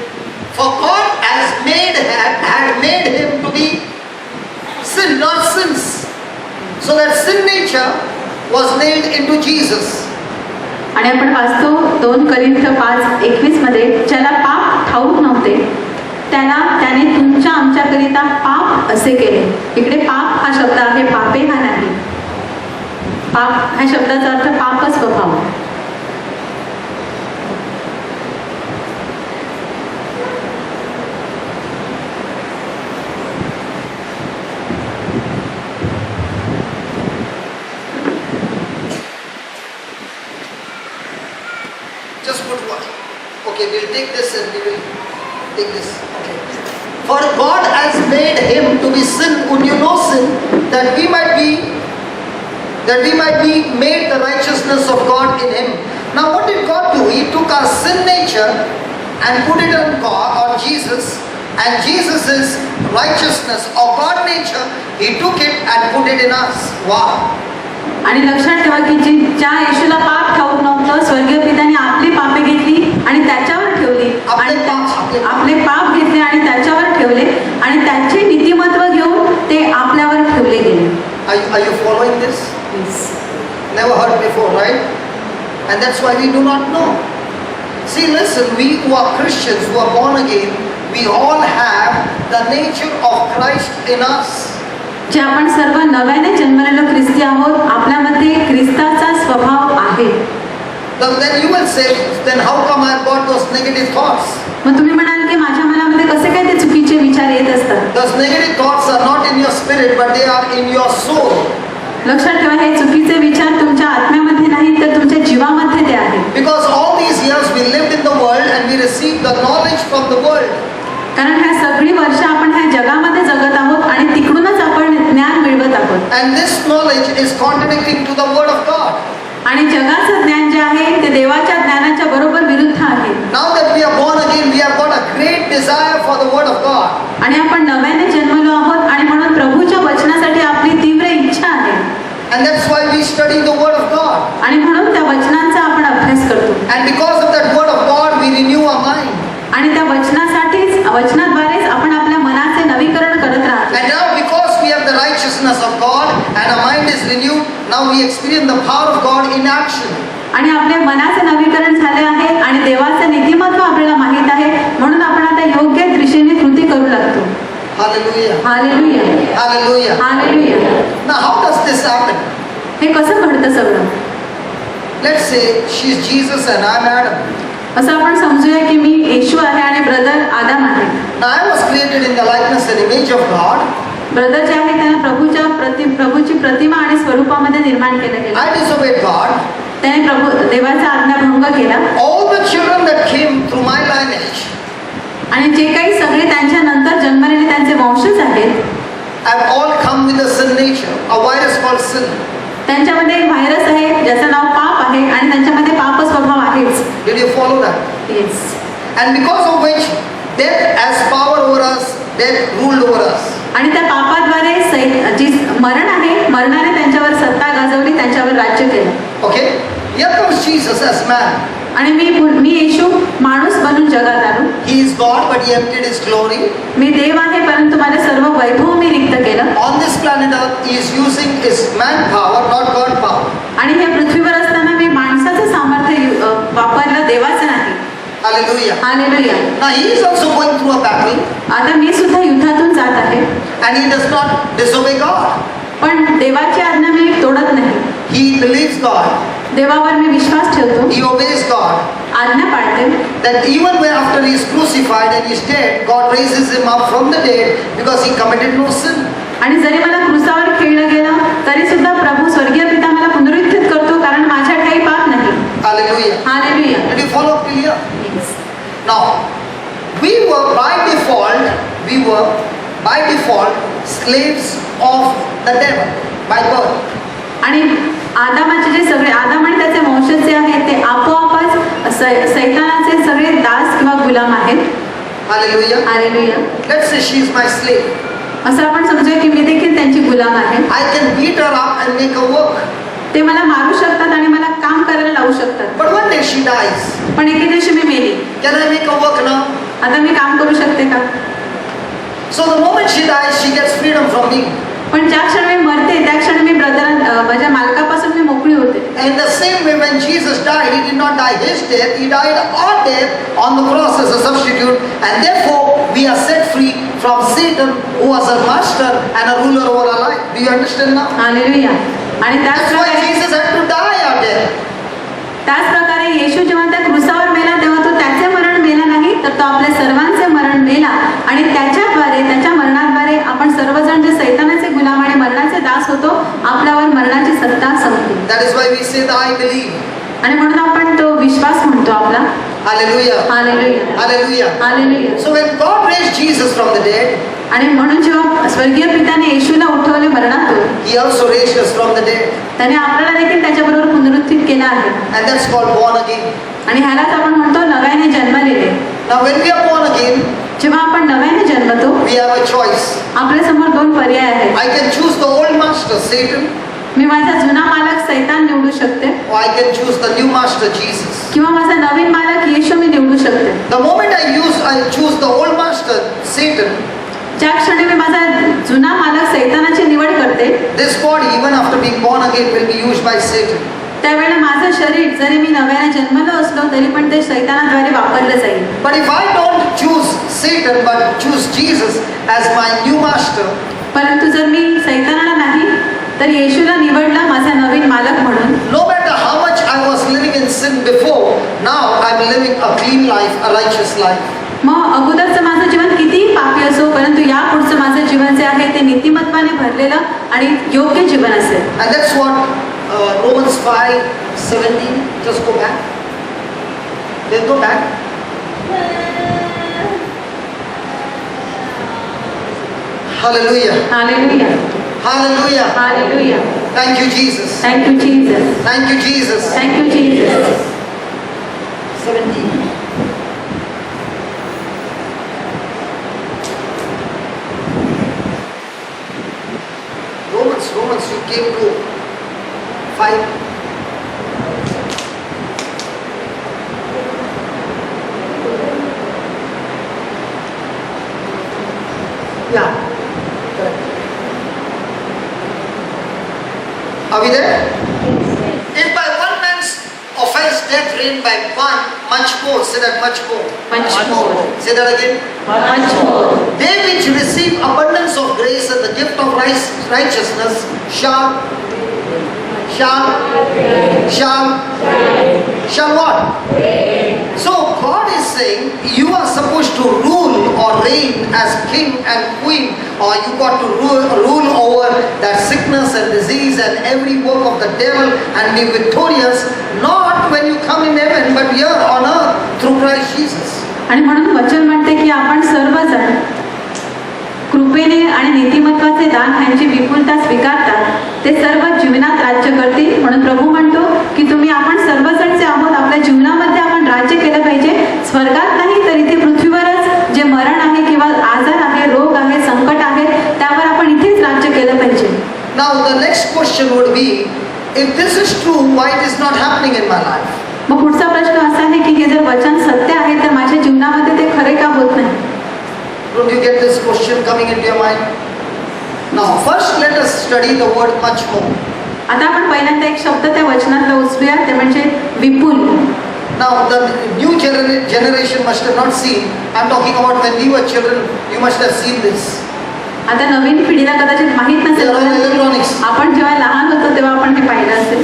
For God had made him to be sin, not sins, so that sin nature was nailed into Jesus. आणि आपण वाचतो 2 Corinth 5:21 मध्ये, ज्याला पाप ठाऊक नव्हते त्याने तुमच्या आमच्याकरिता पाप असे केले. इकडे पाप हा शब्द आहे, पापे हा नाही. पाप ह्या शब्दाचा अर्थ पाप स्वभाव. Just put one. Okay, we'll take this and we will take this. Okay. For God has made him to be sin who knew no sin, that we might be made the righteousness of God in him. Now what did God do? He took our sin nature and put it on God, on Jesus, and Jesus' righteousness or God nature, he took it and put it in us. Wow. आणि लक्षात ठेवा की ज्या येशूला पाप ठाऊक नव्हतं, स्वर्गीय पित्याने आपली पापे घेतली आणि त्याच्यावर ठेवली, आणि आपले पाप घेतले आणि त्याच्यावर ठेवले, आणि त्याचे नीतिमत्व घेऊन ते आपल्यावर ठेवले गेले. Are you following this? Yes. Never heard before, right? And that's why we do not know. See, listen, we who are Christians, who are born again, we all have the nature of Christ in us. जे आपण सर्व नव्याने जन्मलेलो ख्रिस्ती आहोत, आपल्यामध्ये ख्रिस्ताचा स्वभाव आहे. Then you will say, then how come I have got those negative thoughts? मग तुम्ही म्हणाल की माझ्या मनामध्ये कसे काय ते चुकीचे विचार येत असतात? Those negative thoughts are not in your spirit, but they are in your soul. लक्षात ठेवा, हे चुकीचे विचार तुमच्या आत्म्यामध्ये नाही तर तुमच्या जीवामध्ये ते आहेत. Because all these years we lived in the world and we received the knowledge from the world. कारण ह्या सगळी वर्ष आपण ह्या जगामध्ये जगत आहोत आणि तिकडूनच आपण ज्ञान मिळवत आहोत. And this knowledge is contradicting to the word of God. आणि जगाचं ज्ञान जे आहे ते देवाच्या ज्ञानाच्या बरोबर विरुद्ध आहे. Now that we are born again, we have got a great deep desire for the word of God. आणि आपण नव्याने जन्मलो आहोत आणि म्हणून प्रभूच्या वचनासाठी आपली तीव्र इच्छा आहे And that's why we study the word of God. आणि म्हणून त्या वचनांचा आपण अभ्यास करतो And because of that word of God, we renew our mind. आणि त्या वचनाद्वारेच आपण आपल्या मनाचे नवीकरण करत राहतो And now because we have the righteousness of God and our mind is renewed, now we experience the power of God in action. आणि आपल्या मनाचे नवीकरण झाले आहे आणि देवाचे नीतिमत्व आपल्याला माहित आहे म्हणून आपण आता योग्य दिशेने कृती करू लागतो Hallelujah. Hallelujah Hallelujah. Hallelujah Now how does this happen? हे कसं घडतं सगळं Let's say she's Jesus and I'm Adam. असं आपण समजूया की मी येशू आहे आणि ब्रदर आदाम आहे Now I was created in the likeness and image of God. Brother जे आहे त्याने प्रभूची प्रतिमा आणि स्वरूपामध्ये निर्माण केलं गेलं I disobeyed God. त्याने देवाचा आज्ञाभंग केला All the children that came through my lineage आणि जे काही सगळे त्यांच्या नंतर जन्मलेले त्यांचे वंशज आहेत have all come with a sin nature, a virus called sin. त्यांच्यामध्ये एक व्हायरस आहे ज्याचं नाव पाप आहे आणि त्यांच्यामध्ये पाप स्वभाव आहेच Did you follow that? Yes And because of which death has power over us, death ruled over us. आणि त्या पापाद्वारे जी मरण आहे मरणाने त्यांच्यावर सत्ता गाजवली त्यांच्यावर राज्य केलं Okay? Here comes Jesus as man. आणि मी येशू माणूस बनून जगात आलो He is God, but he emptied his glory. मी देव आहे परंतु माझे सर्व वैभव मी रिक्त केलं On this planet Earth, he is using his manpower, not God power. आणि हे पृथ्वीवर असताना मी माणसाचं सामर्थ्य वापरलं देवाचं नाही Hallelujah. Hallelujah Now he is also going through a battle, आता मी सुद्धा युद्धातून जात आहे and he does not disobey God. पण देवाची आज्ञा मी तोडत नाही He believes God. देवावर मी विश्वास ठेवतो He obeys God. आज्ञा पाळते That even when after he is crucified and he is dead, God raises him up from the dead because he committed no sin. आणि जरी मला क्रुसावर खेळलं गेलं तरी सुद्धा प्रभू स्वर्गीय पिता मला पुनरुत्थित करतो कारण माझ्या ठाई पाप नाही Hallelujah. Hallelujah Did you follow till here? Now, we were by default slaves of the devil by birth. आणि आदामाचे जे सगळे आदाम आणि त्याचे वंशज जे आहेत ते आपोआपच सैतानाचे सगळे दास किंवा गुलाम आहेत Hallelujah. Hallelujah Let's say she is my slave. असं आपण समजूया की मी देखील त्यांची गुलाम आहे I can beat her up and make her work. ते मला मारू शकतात आणि मला काम करायला लावू शकतात But one day she dies. पण एके दिवशी मी मेली Can I make her work now? आता मी काम करू शकते का So the moment she dies, she gets freedom from me. पण ज्या क्षणी मी मरते त्या क्षणी मी माझ्या मालकापासून मी मोकळी होते And the same way when Jesus died, he did not die his death, he died our death on the cross as a substitute. And therefore, we are set free from Satan, who was a master and a ruler over our life. Do you understand now? Hallelujah आणि That's why Jesus had to die our death. त्याच प्रकारे येशू जेव्हा त्या क्रुसावर मेला तेव्हा तो त्याचे मरण मेला नाही तर तो आपल्या सर्वांचे मरण मेला आणि त्याच्याद्वारे त्याच्या मरणाद्वारे आपण सर्वजण जे सैतानाचे गुलाम आणि मरणाचे दास होतो आपल्यावर मरणाची सत्ता संपली That is why we say that I believe. आणि म्हणून आपण तो विश्वास म्हणतो आपला Hallelujah. Hallelujah Hallelujah. Hallelujah So when God raised Jesus from the dead, आणि म्हणून जेव्हा स्वर्गीय पित्याने येशूला उठवले मरणातून he also raised us from the dead. त्याने आपल्याला देखील त्याच्याबरोबर पुनरुत्थित केलं आहे And that's called born again. आणि ह्यालाच आपण म्हणतो नव्याने जन्मलेले Now when we are born again, जेव्हा आपण नव्याने जन्मतो we have a choice. आपल्या समोर दोन पर्याय आहेत I can choose the old master, Satan, मी माझा जुना मालक सैतान निवडू शकते or I can choose the new master, Jesus. किंवा माझा नवीन मालक येशू मी निवडू शकते The moment I choose the old master, Satan, ज्या क्षणी मी माझा जुना मालक सैतानाची निवड करते this body, even after being born again, will be used by Satan. त्यावेळेला माझं शरीर जरी मी नव्याने जन्मलो असलो तरी पण ते सैतानाद्वारे वापरलं जाईल But if I don't choose Satan, but choose Jesus as my new master, परंतु जर मी सैतानाला नाही तर येशूला निवडला माझा नवीन मालक म्हणून no matter how much I was living in sin before, now I'm living a clean life, a righteous life. मग अगोदरचं माझं जीवन कितीही पापी असो परंतु यापुढचं माझं जीवन जे आहे ते नीतिमत्वाने भरलेलं आणि योग्य जीवन असेल And that's what Romans 5:17, just go back. Then go back. Hallelujah. Hallelujah Hallelujah. Hallelujah Thank you, Jesus. Thank you Jesus Thank you, Jesus. Thank you Jesus 17. Romans you came to 5. Yeah. Correct. Are we there? If by one man's offense death reigned by one, much more, say that much more. Much more. Say that again. Much more. They which receive abundance of grace and the gift of righteousness shall what? So God is saying you are supposed to rule or reign as king and queen, or you got to rule over that sickness and disease and every work of the devil and be victorious, not when you come in heaven but here on earth through Christ Jesus. आणि म्हणून वचन म्हणते की आपण सर्वजण कृपेने आणि नीतिमत्वाचे दान ह्यांची विपुलता स्वीकारतात ते सर्व जीवनात राज्य करतील. म्हणून प्रभू म्हणतो की तुम्ही आपण सर्वजण जे आहोत आपल्या जीवनामध्ये आपण राज्य केलं पाहिजे, स्वर्गात नाही तर इथे पृथ्वीवरच जे मरण आहे किंवा आजार आहे, रोग आहे, संकट आहे, त्यावर आपण इथेच राज्य केलं पाहिजे. Now the next question would be, if this is true, why it is not happening in my life? मग पुढचा प्रश्न असा आहे की हे जर वचन सत्य आहे तर माझ्या जीवनामध्ये ते खरे का होत नाही? Don't you get this question coming into your mind? Now first let us study the word much more. आता आपण पहिल्यांदा एक शब्द त्या वचनातला उचलूया, ते म्हणजे विपुल. Now the new generation must have not seen. I'm talking about when we were children, you must have seen this. आता नवीन पिढीला कदाचित माहित नसेल, They are all electronics. आपण जेव्हा लहान होतो तेव्हा आपण हे पाहिलं असेल.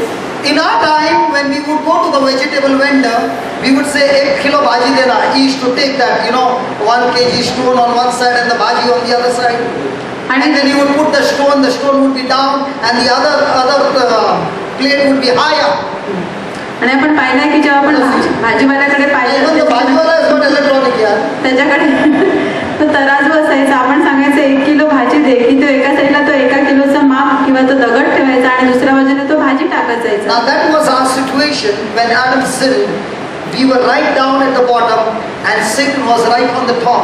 In our time, when we would go to the vegetable vendor, we would say, 1 kilo bhaji dena. He used to take that, 1 kg stone on one side and the bhaji on the other side. And then he would put the stone would be down, and the other plate would be higher. आणि आपण पाहिलंय की जेव्हा आपण भाजीवाल्याकडे Even the पाहिलं bhajiwala is not electronic here. त्याच्याकडे तो तराजू असायचा. आपण सांगायचं 1 किलो भाजी दे, की तो एका साईडला तो 1 किलोचं माप किंवा तो दगड ठेवायचा आणि दुसऱ्या बाजूने तो भाजी टाकत जायचा. Now that was our situation when Adam sinned. We were right down at the bottom and Satan was right on the top.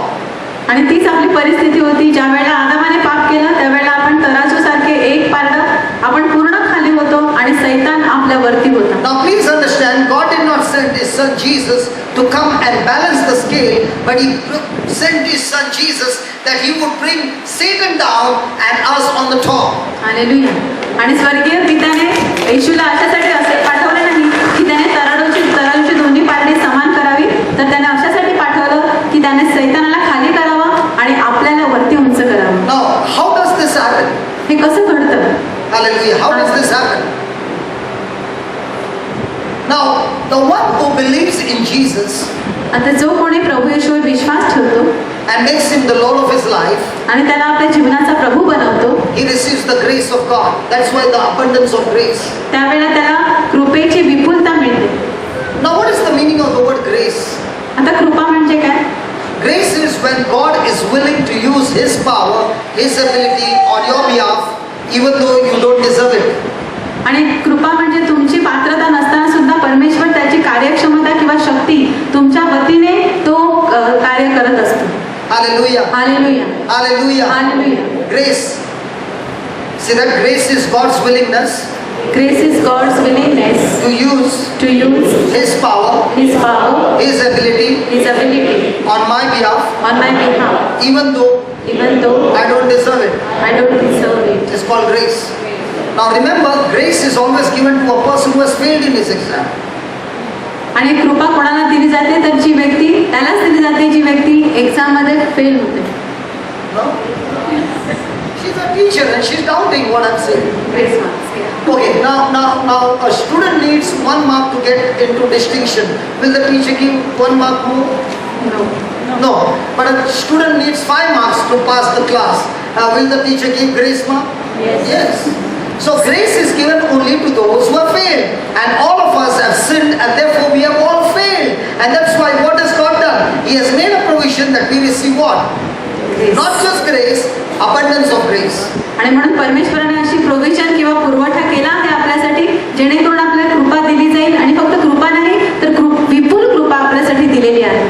आणि तीच आपली परिस्थिती होती. ज्या वेळेला आदामाने पाप केलं त्यावेळेला आपण तराजू सारखे एक पारडं आपण पूर्ण खाली होतो आणि सैतान आपल्या वरती होता. Now please understand, God did not send His Son Jesus to come and balance the scale, but He sent His Son Jesus that He would bring Satan down and us on the top. Hallelujah. आणि स्वर्गीय पित्याने येशूला अशासाठी असे पाठवले नाही की त्याने तराजूची दोन्ही पारडी समान करावी, तर त्याने अशासाठी पाठवलं की त्याने सैतानाला खाली करावं आणि आपल्याला वरती उंच करावं. Now, how does this happen? हे कसं घडतं? Hallelujah. How does this happen? Now, the one who believes in Jesus आता जो कोणी प्रभू येशूवर विश्वास ठेवतो and makes Him the Lord of his life, आणि त्याला आपल्या जीवनाचा प्रभू बनवतो, he receives the grace of God. That's why the abundance of grace. त्यावेळेला त्याला कृपेची विपुलता मिळते. Now, what is the meaning of the word grace? आता कृपा म्हणजे काय? Grace is when God is willing to use His power, His ability on your behalf, even though you don't deserve it. आणि कृपा म्हणजे तुमची पात्रता नसताना सुद्धा परमेश्वर त्याची कार्यक्षमता किंवा शक्ती तुमच्या वतीने तो कार्य करत असतो. Hallelujah. Hallelujah. Hallelujah. Hallelujah. Grace. See that grace is God's willingness Grace is God's willingness to use to use His power, His power, His ability His ability on my behalf, on my behalf, even though I don't deserve it. I don't deserve it. It's called grace. Now remember, grace is always given to a person who has failed in his exam. आणि कृपा कोणाला दिली जाते तर जी व्यक्ती त्यालाच दिली जाते जी व्यक्ती एक्झाम मध्ये फेल होते. No? She's a teacher and she's doubting what I'm saying. Grace marks, yeah. Okay, now a student needs 1 mark to get into distinction. Will the teacher give 1 mark more? No. No. But a student needs 5 marks to pass the class. Will the teacher give grace mark? Yes. Yes. So grace is given only to those who have failed. And all of us have sinned and therefore we have all failed. And that's why what has God done? He has made a provision that we receive what? Grace. Not just grace, abundance of grace. आणि म्हणून परमेश्वराने अशी provision किंवा पुरवठा केला आहे आपल्यासाठी जेणेकरून आपल्याला कृपा दिली जाईल. आणि फक्त कृपा नाही तर विपुल कृपा आपल्यासाठी दिलेली आहे.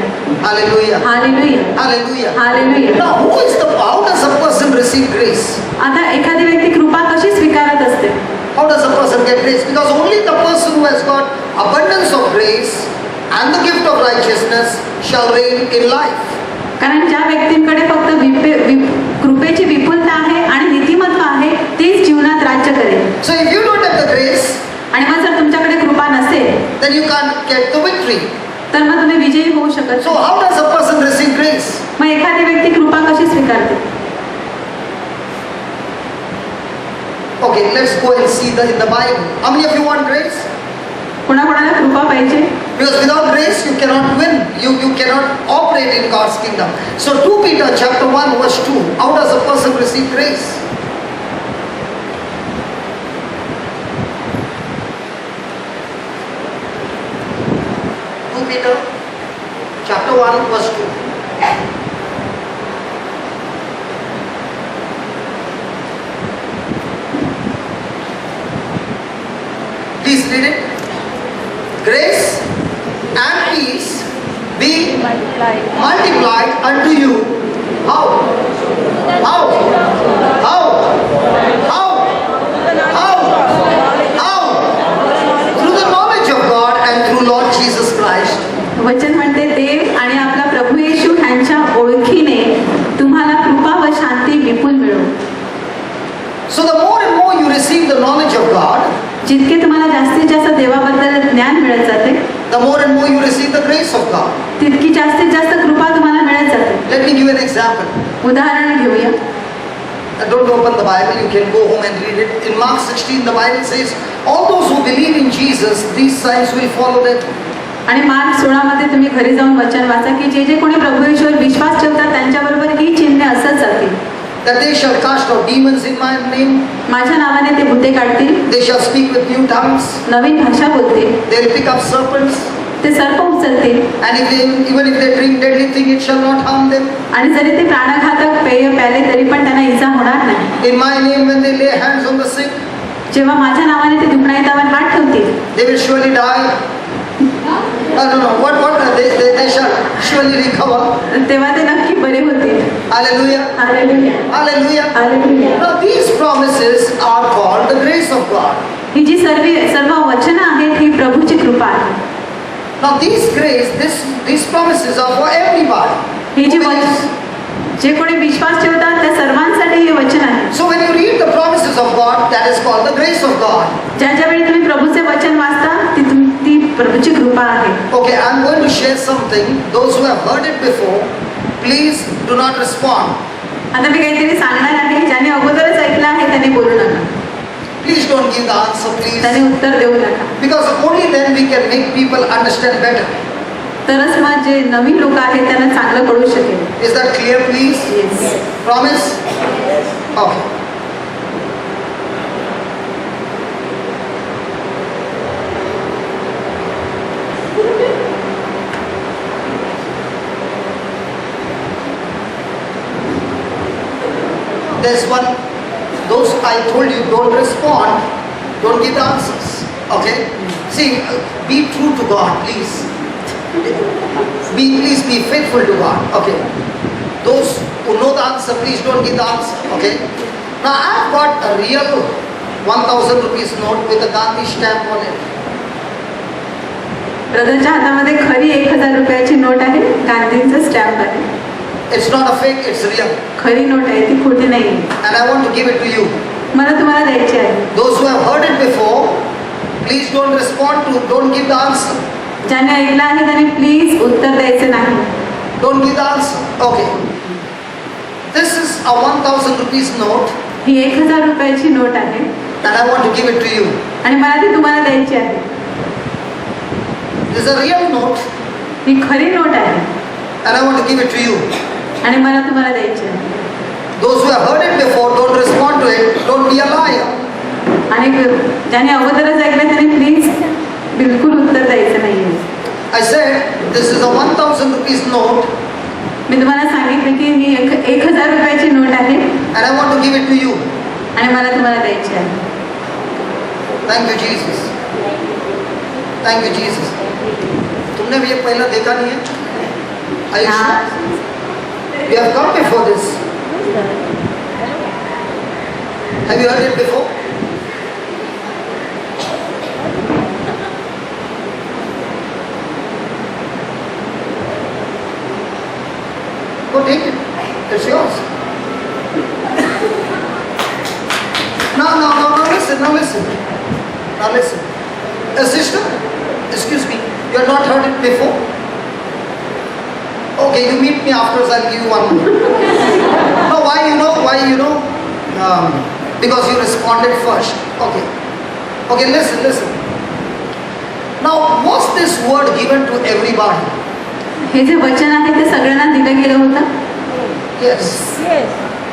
Hallelujah. Hallelujah. Hallelujah. Hallelujah. Now how does a person receive grace? आता एखादी व्यक्ती कृपा कशी स्वीकार get grace, because only the person who has got abundance of grace and the gift of righteousness shall reign in life. कारण ज्या व्यक्तींकडे फक्त कृपेची विपुलता आहे आणि नीतिमत्व आहे तेच जीवनात राज्य करेल. So if you don't have the grace, आणि मग जर तुमच्याकडे कृपा नसेल then you can't get the victory. तर मग तुम्ही विजयी होऊ शकत So नाही. how does a person receive grace? मग एखादी व्यक्ती कृपा कशी स्वीकारते? Okay, let's go and see in the Bible. How many of you want grace? कोणाकोणाला कृपा पाहिजे? Because without grace you cannot win. You cannot operate in God's kingdom. So 2 Peter chapter 1 verse 2. How does a person receive grace? Peter chapter 1 verse 2. Please read it. Grace and peace be multiplied unto you. How? How? How? How? How? How? Through the knowledge of God and through Lord Jesus Christ. वचन म्हणते देव आणि आपला प्रभू येशू ह्यांच्या ओळखीने तुम्हाला कृपा व शांती विपुल मिळो. So the more and more you receive the knowledge of God, जितके तुम्हाला जास्तीत जास्त देवाबद्दल ज्ञान मिळत जाते the more and more you receive the grace of God. तितकी जास्तीत जास्त कृपा तुम्हाला मिळत जाते. Let me give you an example. उदाहरण घेऊया. Don't open the Bible, you can go home and read it. In Mark 16 the Bible says, all those who believe in Jesus, these signs will follow them. आणि mark 16 मध्ये तुम्ही घरी जाऊन वचन वाचा की जे जे कोणी प्रभू येशूवर विश्वास ठेवतात त्यांच्याबरोबर ही चिन्हे असत जातील. That they shall cast out demons in my name. माझ्या नावाने ते भूते काढतील. They shall speak with new tongues. नवीन भाषा बोलतील. They will pick up serpents. ते सर्प उचलतील. And even if they drink deadly thing, it shall not harm them. आणि जरी ते प्राणघातक पेय प्याले तरी पण त्यांना इजा होणार नाही. In my name, when they lay hands on the sick, जेव्हा माझ्या नावाने ते दुखण्यावर हात ठेवतील they will surely die. No. What? They shall surely recover. तेव्हा ते नक्की बरे होतील. Hallelujah. Hallelujah. Hallelujah. Hallelujah. Now these promises are called the grace of God. ही जी सर्व वचनं आहेत ही प्रभूची कृपा आहे. Now these promises are for everybody. He G who believes. जे कोणी विश्वास ठेवतात त्या सर्वांसाठी हे वचन आहे. So when you read the promises of God, that is called the grace of God. ज्या वेळी तुम्ही प्रभूचे वचन वाचता ती प्रभूची कृपा आहे. Okay, I'm going to share something. Those who have heard it before, please do not respond. आता मी काहीतरी सांगणार आहे. ज्याने अगोदरच ऐकलं आहे त्याने बोलू नका. Please don't give the answer, please. त्याने उत्तर देऊ नका. Because only then we can make people understand better. तरच मग जे नवीन लोक आहेत त्यांना चांगलं कळू शकेल. Is that clear, please? Yes. Promise? Okay. There's one, those I told you don't respond, don't give the answers. Okay? See, be true to God, please. Please be faithful to God. Okay? Those who know the answer, please don't give the answer. Okay? Now I've got a real 1,000 rupees note with a Gandhi stamp on it. ब्रदरच्या हातामध्ये खरी 1000 रुपयाची note आहे. गांधींचं stamp आहे. It's not a fake, it's real. खरी note आहे ती खोटी नाही. And I want to give it to you. मला तुम्हाला द्यायची आहे. Those who have heard it before, please don't respond to, don't give the answer. ज्याने ऐकलं आहे त्याने प्लीज उत्तर द्यायचं नाही. Don't give the answer. Okay. This is a 1,000 rupees note. ही 1000 रुपयाची नोट आहे. And I want to give it to you. आणि मला ती तुम्हाला द्यायची आहे. This is a real note. ही खरी नोट आहे. And I want to give it to you. आणि मला तुम्हाला द्यायची आहे. Those who have heard it before, don't respond to it. Don't be a liar. आणि ज्याने अगोदरच ऐकलं त्याने प्लीज बिलकुल उत्तर द्यायचं नाहीये. I said, this is a 1,000 rupees note. मी तुम्हाला सांगितलं की ही 1000 रुपयाची नोट आहे. And I want to give it to you. आणि मला तुम्हाला द्यायची आहे. Thank you, Jesus. Thank you, Jesus. तुमने भी ये पहला देखा नहीं है? Are you sure? We have come before this. Have you heard it before? Now listen. Sister, excuse me, you have not heard it before? Okay, you meet me afterwards, I'll give you one more. No, why you know? Because you responded first. Okay, listen. Now, was this word given to everybody? हे जे वचन आहे ते सगळ्यांना दिलं गेलं होतं. Yes.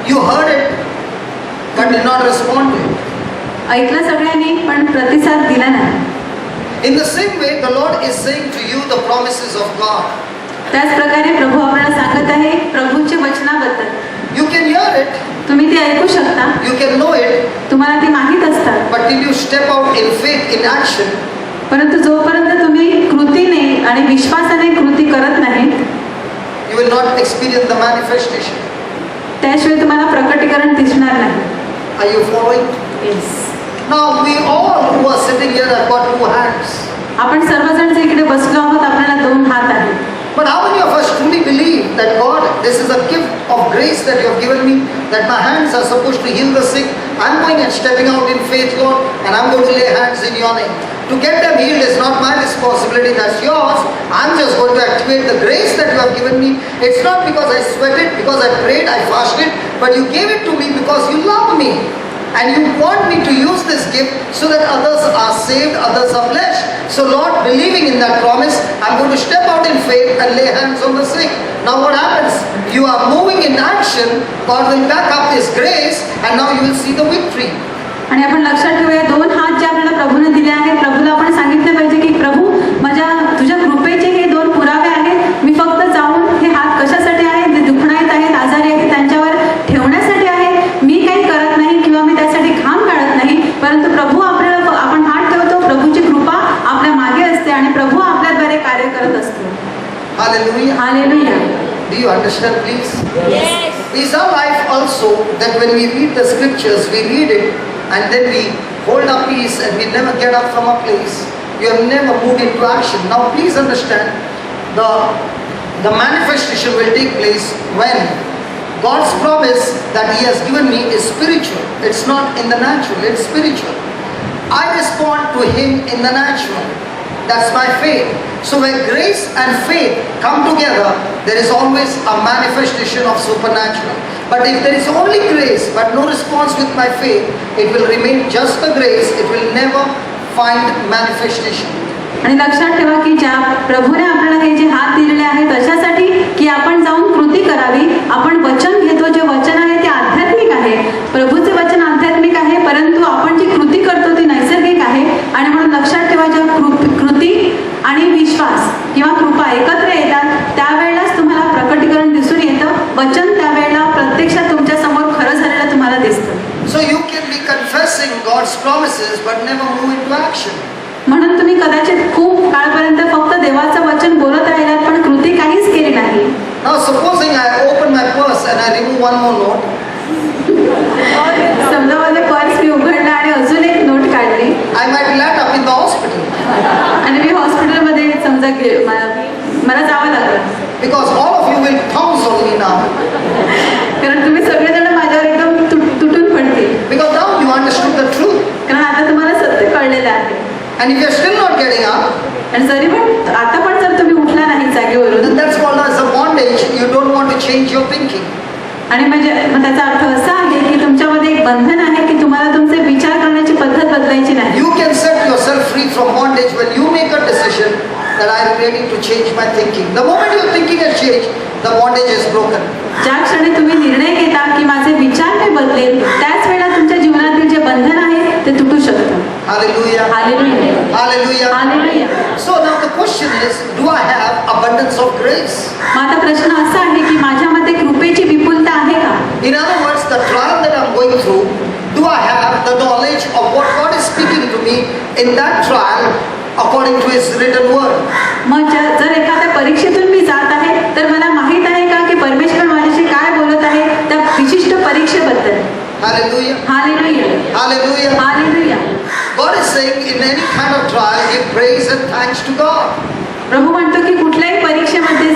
You heard it, but did not respond to it. ऐकलं सगळ्यांनी पण प्रतिसाद दिला नाही. In the same way, the Lord is saying to you the promises of God. त्याच प्रकारे प्रभू आपल्याला सांगत आहे प्रभूच्या वचनाबद्दल. You can hear it, तुम्ही ते ऐकू शकता, you can know it, तुम्हाला ते माहीत असतात, but till you step out in faith, in action, परंतु जोपर्यंत तुम्ही कृतीने आणि विश्वासाने कृती करत नाही you will not experience the manifestation. त्याशिवाय तुम्हाला प्रकटीकरण दिसणार नाही. Are you following? Now, we all who are sitting here have got two hands. आपण सर्वजण जे इकडे बसलो आहोत आपल्याला दोन हात आहेत. But how many of us truly believe that God, this is a gift of grace that you have given me, that my hands are supposed to heal the sick? I'm going and stepping out in faith, Lord, and I'm going to lay hands in your name. To get them healed is not my responsibility, that's yours. I'm just going to activate the grace that you have given me. It's not because I sweated, because I prayed, I fasted, but you gave it to me because you love me. And you want me to use this gift so that others are saved, others are blessed. So Lord, believing in that promise, I'm going to step out in faith and lay hands on the sick. Now what happens? You are moving in action, God will back up His grace, and now you will see the victory. आणि आपण लक्षात ठेवूया दोन हात जे आपल्याला प्रभूने दिले आहेत, प्रभूला आपण सांगितलं पाहिजे की प्रभू माझ्या तुझ्या कृपेचे हे दोन पुरावे आहेत. मी फक्त जाऊन हे हात कशासाठी आहेत, जे दुखणायत आहेत, आजारी आहेत त्यांच्यावर ठेवण्यासाठी आहेत. मी काही करत नाही किंवा मी त्यासाठी घाम काढत नाही, परंतु प्रभू आपल्याला आपण हात ठेवतो, प्रभूची कृपा आपल्या मागे असते आणि प्रभू आपल्याद्वारे कार्य करत असतो. Hallelujah. Hallelujah. Do you understand, please? Yes. Is our life also that when we read the scriptures, we read it and then we hold our peace and we never get up from our place? You have never moved into action. Now please understand, the manifestation will take place when God's promise that He has given me is spiritual. It's not in the natural, it's spiritual. I respond to Him in the natural. That's my faith. So when grace and faith come together, there is always a manifestation of supernatural. But if there is only grace but no response with my faith, it will remain just the grace. It will never find manifestation. आणि लक्षात ठेवा की ज्या प्रभूने आपल्याला हे जे हात दिलेले आहेत अशासाठी की आपण जाऊन कृती करावी. आपण वचन घेतो, जे वचन आहे ते आध्यात्मिक आहे, प्रभूचे वचन आध्यात्मिक आहे, परंतु आपण जी कृती करतो ती नैसर्गिक आहे. आणि म्हणून लक्षात ठेवा जेव्हा कृती आणि विश्वास किंवा कृपा एकत्र येतात त्यावेळेलाच तुम्हाला प्रकटीकरण दिसून येतं. वचन त्यावेळेला प्रत्यक्षात तुमच्या समोर खरं झालेलं तुम्हाला दिसतं. So you can be confessing God's promises but never move into action. म्हणून तुम्ही कदाचित खूप काळपर्यंत फक्त देवाचं वचन बोलत राहिलात पण कृती काहीच केली नाही. Now supposing I open my purse and I remove one more note. समजा माझे पर्स मी उघडला आणि अजून एक नोट काढली I might land up in the hospital. आणि मी हॉस्पिटलमध्ये समजा मला जावं लागलं. Because all of you will pounce on me now. कारण तुम्ही सगळेजण माझ्यावर एकदम तुटून पडतील. Because now you understood the truth. कारण आता तुम्हाला सत्य कळलेलं आहे. And if you are still not getting up, आणि जरी पण आता पण जर तुम्ही उठला नाही जागेवरून then that's called as a bondage. You don't want to change your thinking. आणि म्हणजे मग त्याचा अर्थ असा आहे की तुमच्यामध्ये एक बंधन आहे की तुम्हाला तुमचे विचार करण्याची पद्धत बदलायची नाही. You can set yourself free from bondage when you make a decision that I am ready to change my thinking. The moment your thinking has changed, the bondage is broken. ज्या क्षणी तुम्ही निर्णय घेता की माझे विचार मी बदलेल त्याच वेळेला तुमच्या जीवनातील जे बंधन आहे ते तुटू शकतं. Hallelujah. Hallelujah. Hallelujah. Hallelujah. So now the question is, do I have abundance of grace? मग आता प्रश्न असा आहे की माझ्यामध्ये कृपेची विपुलता आहे का? In other words, the trial that I'm going through, do I have the knowledge of what God is speaking to me in that trial according to His written word? मग जर एखाद्या परीक्षेतून मी जात आहे तर मला माहित आहे का की परमेश्वर माझ्याशी काय बोलत आहे त्या विशिष्ट परीक्षेबद्दल? Hallelujah. Hallelujah. Hallelujah. Hallelujah. God is saying in any kind of trial, give praise and thanks to God. प्रभू म्हणतो की कुठल्याही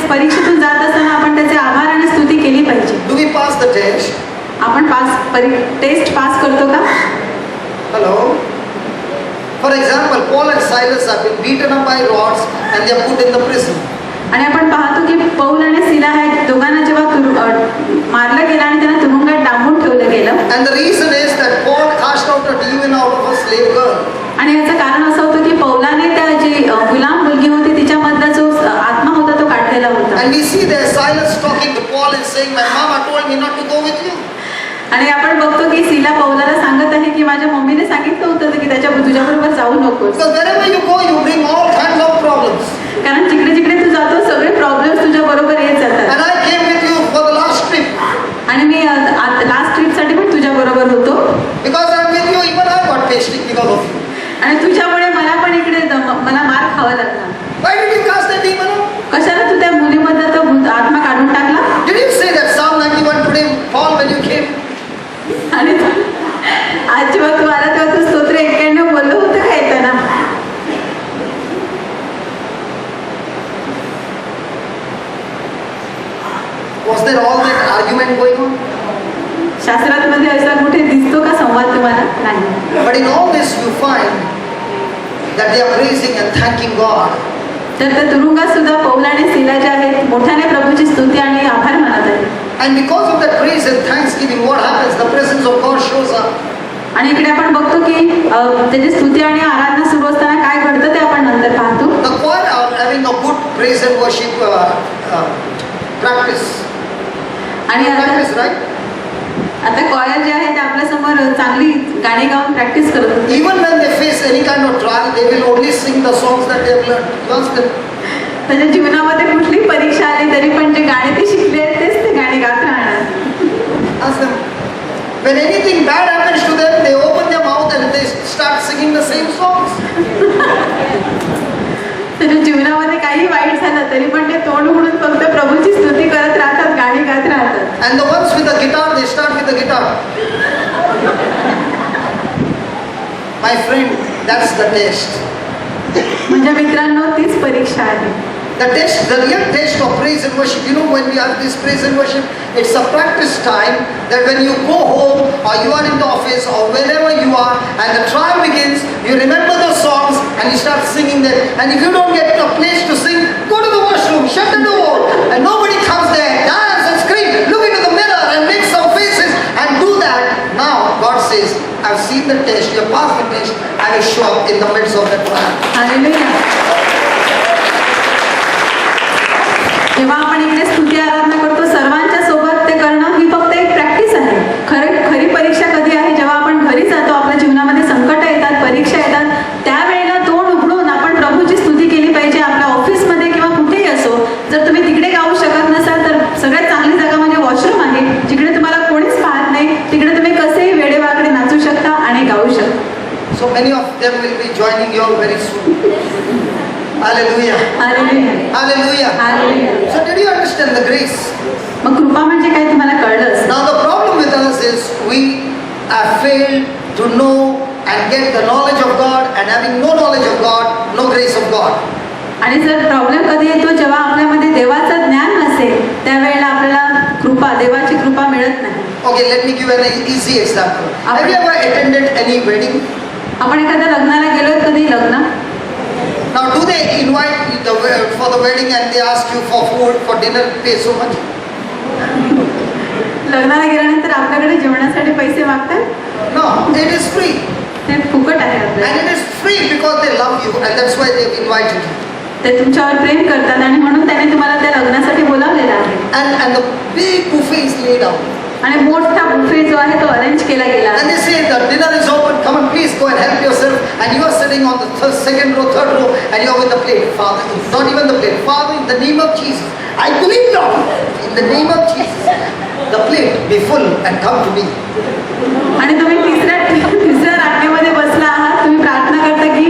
परीक्षेतून जात असताना आपण त्याचे आभार आणि स्तुती केली पाहिजे. Do we pass the test? आपण टेस्ट पास करतो का? Paul and Silas have been beaten up by rods and they are put in the prison. आणि आपण पाहतो की पौल आणि सिला ह्या दोघांना जेव्हा मारलं गेलं आणि त्यांना तुरुंगात डांबून ठेवलं गेलं. And the reason is that Paul cast out a demon out of a slave girl. आणि याचं कारण असं होतं की पौलाने त्या जी गुलाम मुलगी होती तिच्यामधला जो आत्मा होता तो काढलेला होता. And we see there Silas talking to Paul and saying, my mama told me not to go with you. आणि आपण बघतो की सिला पौलाला सांगत आहे की माझ्या मम्मीने सांगितलं होतं की तुझ्याबरोबर जाऊ नकोस. Because wherever you go, you bring all kinds of problems. कारण जिकडे जिकडे तू जातो सगळे प्रॉब्लेम्स तुझ्या बरोबर येत जातात. And I came with you for the last trip. आणि मी लास्ट ट्रिप साठी पण तुझ्या बरोबर होतो. Because I'm with you, even I got pasting because of you. आणि तुझ्यामुळे मला पण इकडे मला मार खावा लागला. Why did you cast that demon out? कशाला तू त्या मुलीमधला तो आत्मा काढून टाकला? Did you say that Psalm 91 today, Paul, when you came? आणि आज जेव्हा तू आला तेव्हा तू स्तोत्र 91 बोललो होतं का येताना? Was there all that argument going on? शास्त्रात मध्ये असा कुठे दिसतो का संवाद तुम्हाला? नाही. But in all this you find that they are praising and thanking God. तर त्या तुरुंगात सुद्धा पौल आणि सिला जे आहेत मोठ्याने प्रभूची स्तुती आणि आभार मानत आहेत. And because of that praise and thanksgiving, what happens? The presence of God shows up. आणि इकडे आपण बघतो की त्याची स्तुती आणि आराधना सुरू असताना काय घडतं ते आपण नंतर पाहतो. The choir are having a good praise and worship practice. आणि Practice, right? आता कॉयर जे आहे ते आपल्या समोर चांगली गाणी गाऊन प्रॅक्टिस करत होते. Even when they face any kind of trial, they will only sing the songs that they have learned. You ask them. त्याच्या जीवनामध्ये कुठली परीक्षा आली तरी पण जे गाणे ते शिकले आहेत तेच ते गाणी गात राहणार. Ask them. When anything bad happens to them, they open their mouth and they start singing the same songs. त्याच्या जीवनामध्ये काही वाईट झालं तरी पण ते तोंड उघडून फक्त प्रभूची स्तुती करत राहतात, गाणी गात राहतात. And the ones with the guitar, they start with the guitar. My friend, that's the test. म्हणजे मित्रांनो तीच परीक्षा आहे. The test, the real test of praise and worship, you know, when we have this praise and worship, it's a practice time that when you go home or you are in the office or wherever you are and the trial begins, you remember the songs and you start singing them. And if you don't get a place to sing, go to the washroom, shut the door, and nobody comes there, dance and scream, look into the mirror and make some faces and do that. Now, God says, I've seen the test, you have passed the test, I will show up in the midst of the trial. Hallelujah. जेव्हा आपण इकडे स्तुती आराधना करतो सर्वांच्या सोबत ते करणं ही फक्त एक प्रॅक्टिस आहे. खरी परीक्षा कधी आहे? जेव्हा आपण घरी जातो, आपल्या जीवनामध्ये संकट येतात, परीक्षा येतात, त्यावेळेला तोंड उघडून आपण प्रभूची स्तुती केली पाहिजे. आपल्या ऑफिसमध्ये किंवा कुठेही असो, जर तुम्ही तिकडे गाऊ शकत नसाल तर सगळ्यात चांगली जागा म्हणजे वॉशरूम आहे, जिकडे तुम्हाला कोणीच पाहत नाही, तिकडे तुम्ही कसेही वेडेवाकडे नाचू शकता आणि गाऊ शकता. So many of them will be joining you all very soon. Hallelujah. Hallelujah. Hallelujah. Hallelujah. So did you understand the grace? मग कृपा म्हणजे काय तुम्हाला कळलंच? Now the problem with us is we have failed to know and get the knowledge of God, and having no knowledge of God, no grace of God. आणि जर problem कधी येतो जेव्हा आपल्यामध्ये देवाचं ज्ञान नसेल त्यावेळेला आपल्याला कृपा, देवाची कृपा मिळत नाही. Okay, let me give an easy example. Have you ever attended any wedding? आपण एखाद्या लग्नाला गेलो कधी लग्न? Now do they invite for the wedding and they ask you for food, for dinner, pay so much? लग्नाला गेल्यानंतर आपल्याकडे जेवणासाठी पैसे मागतात? No, it is free. ते फुकट आहे आपल्याला. And it is free because they love you and that's why they have invited you. ते तुमच्यावर प्रेम करतात आणि म्हणून त्याने तुम्हाला त्या लग्नासाठी बोलावलेलं आहे. And the big buffet is laid out. आणि मोठा बुफे जो आहे तो अरेंज केला गेला. And they say the dinner is open, come on please go and help yourself, and you are sitting on the second row, third row, and you are with the plate. Father, not even the plate. Father, in the name of Jesus, I believe Lord, in the name of Jesus, the plate be full and come to me. आणि तुम्ही तिसऱ्या रांगेमध्ये बसला आहात, तुम्ही प्रार्थना करता की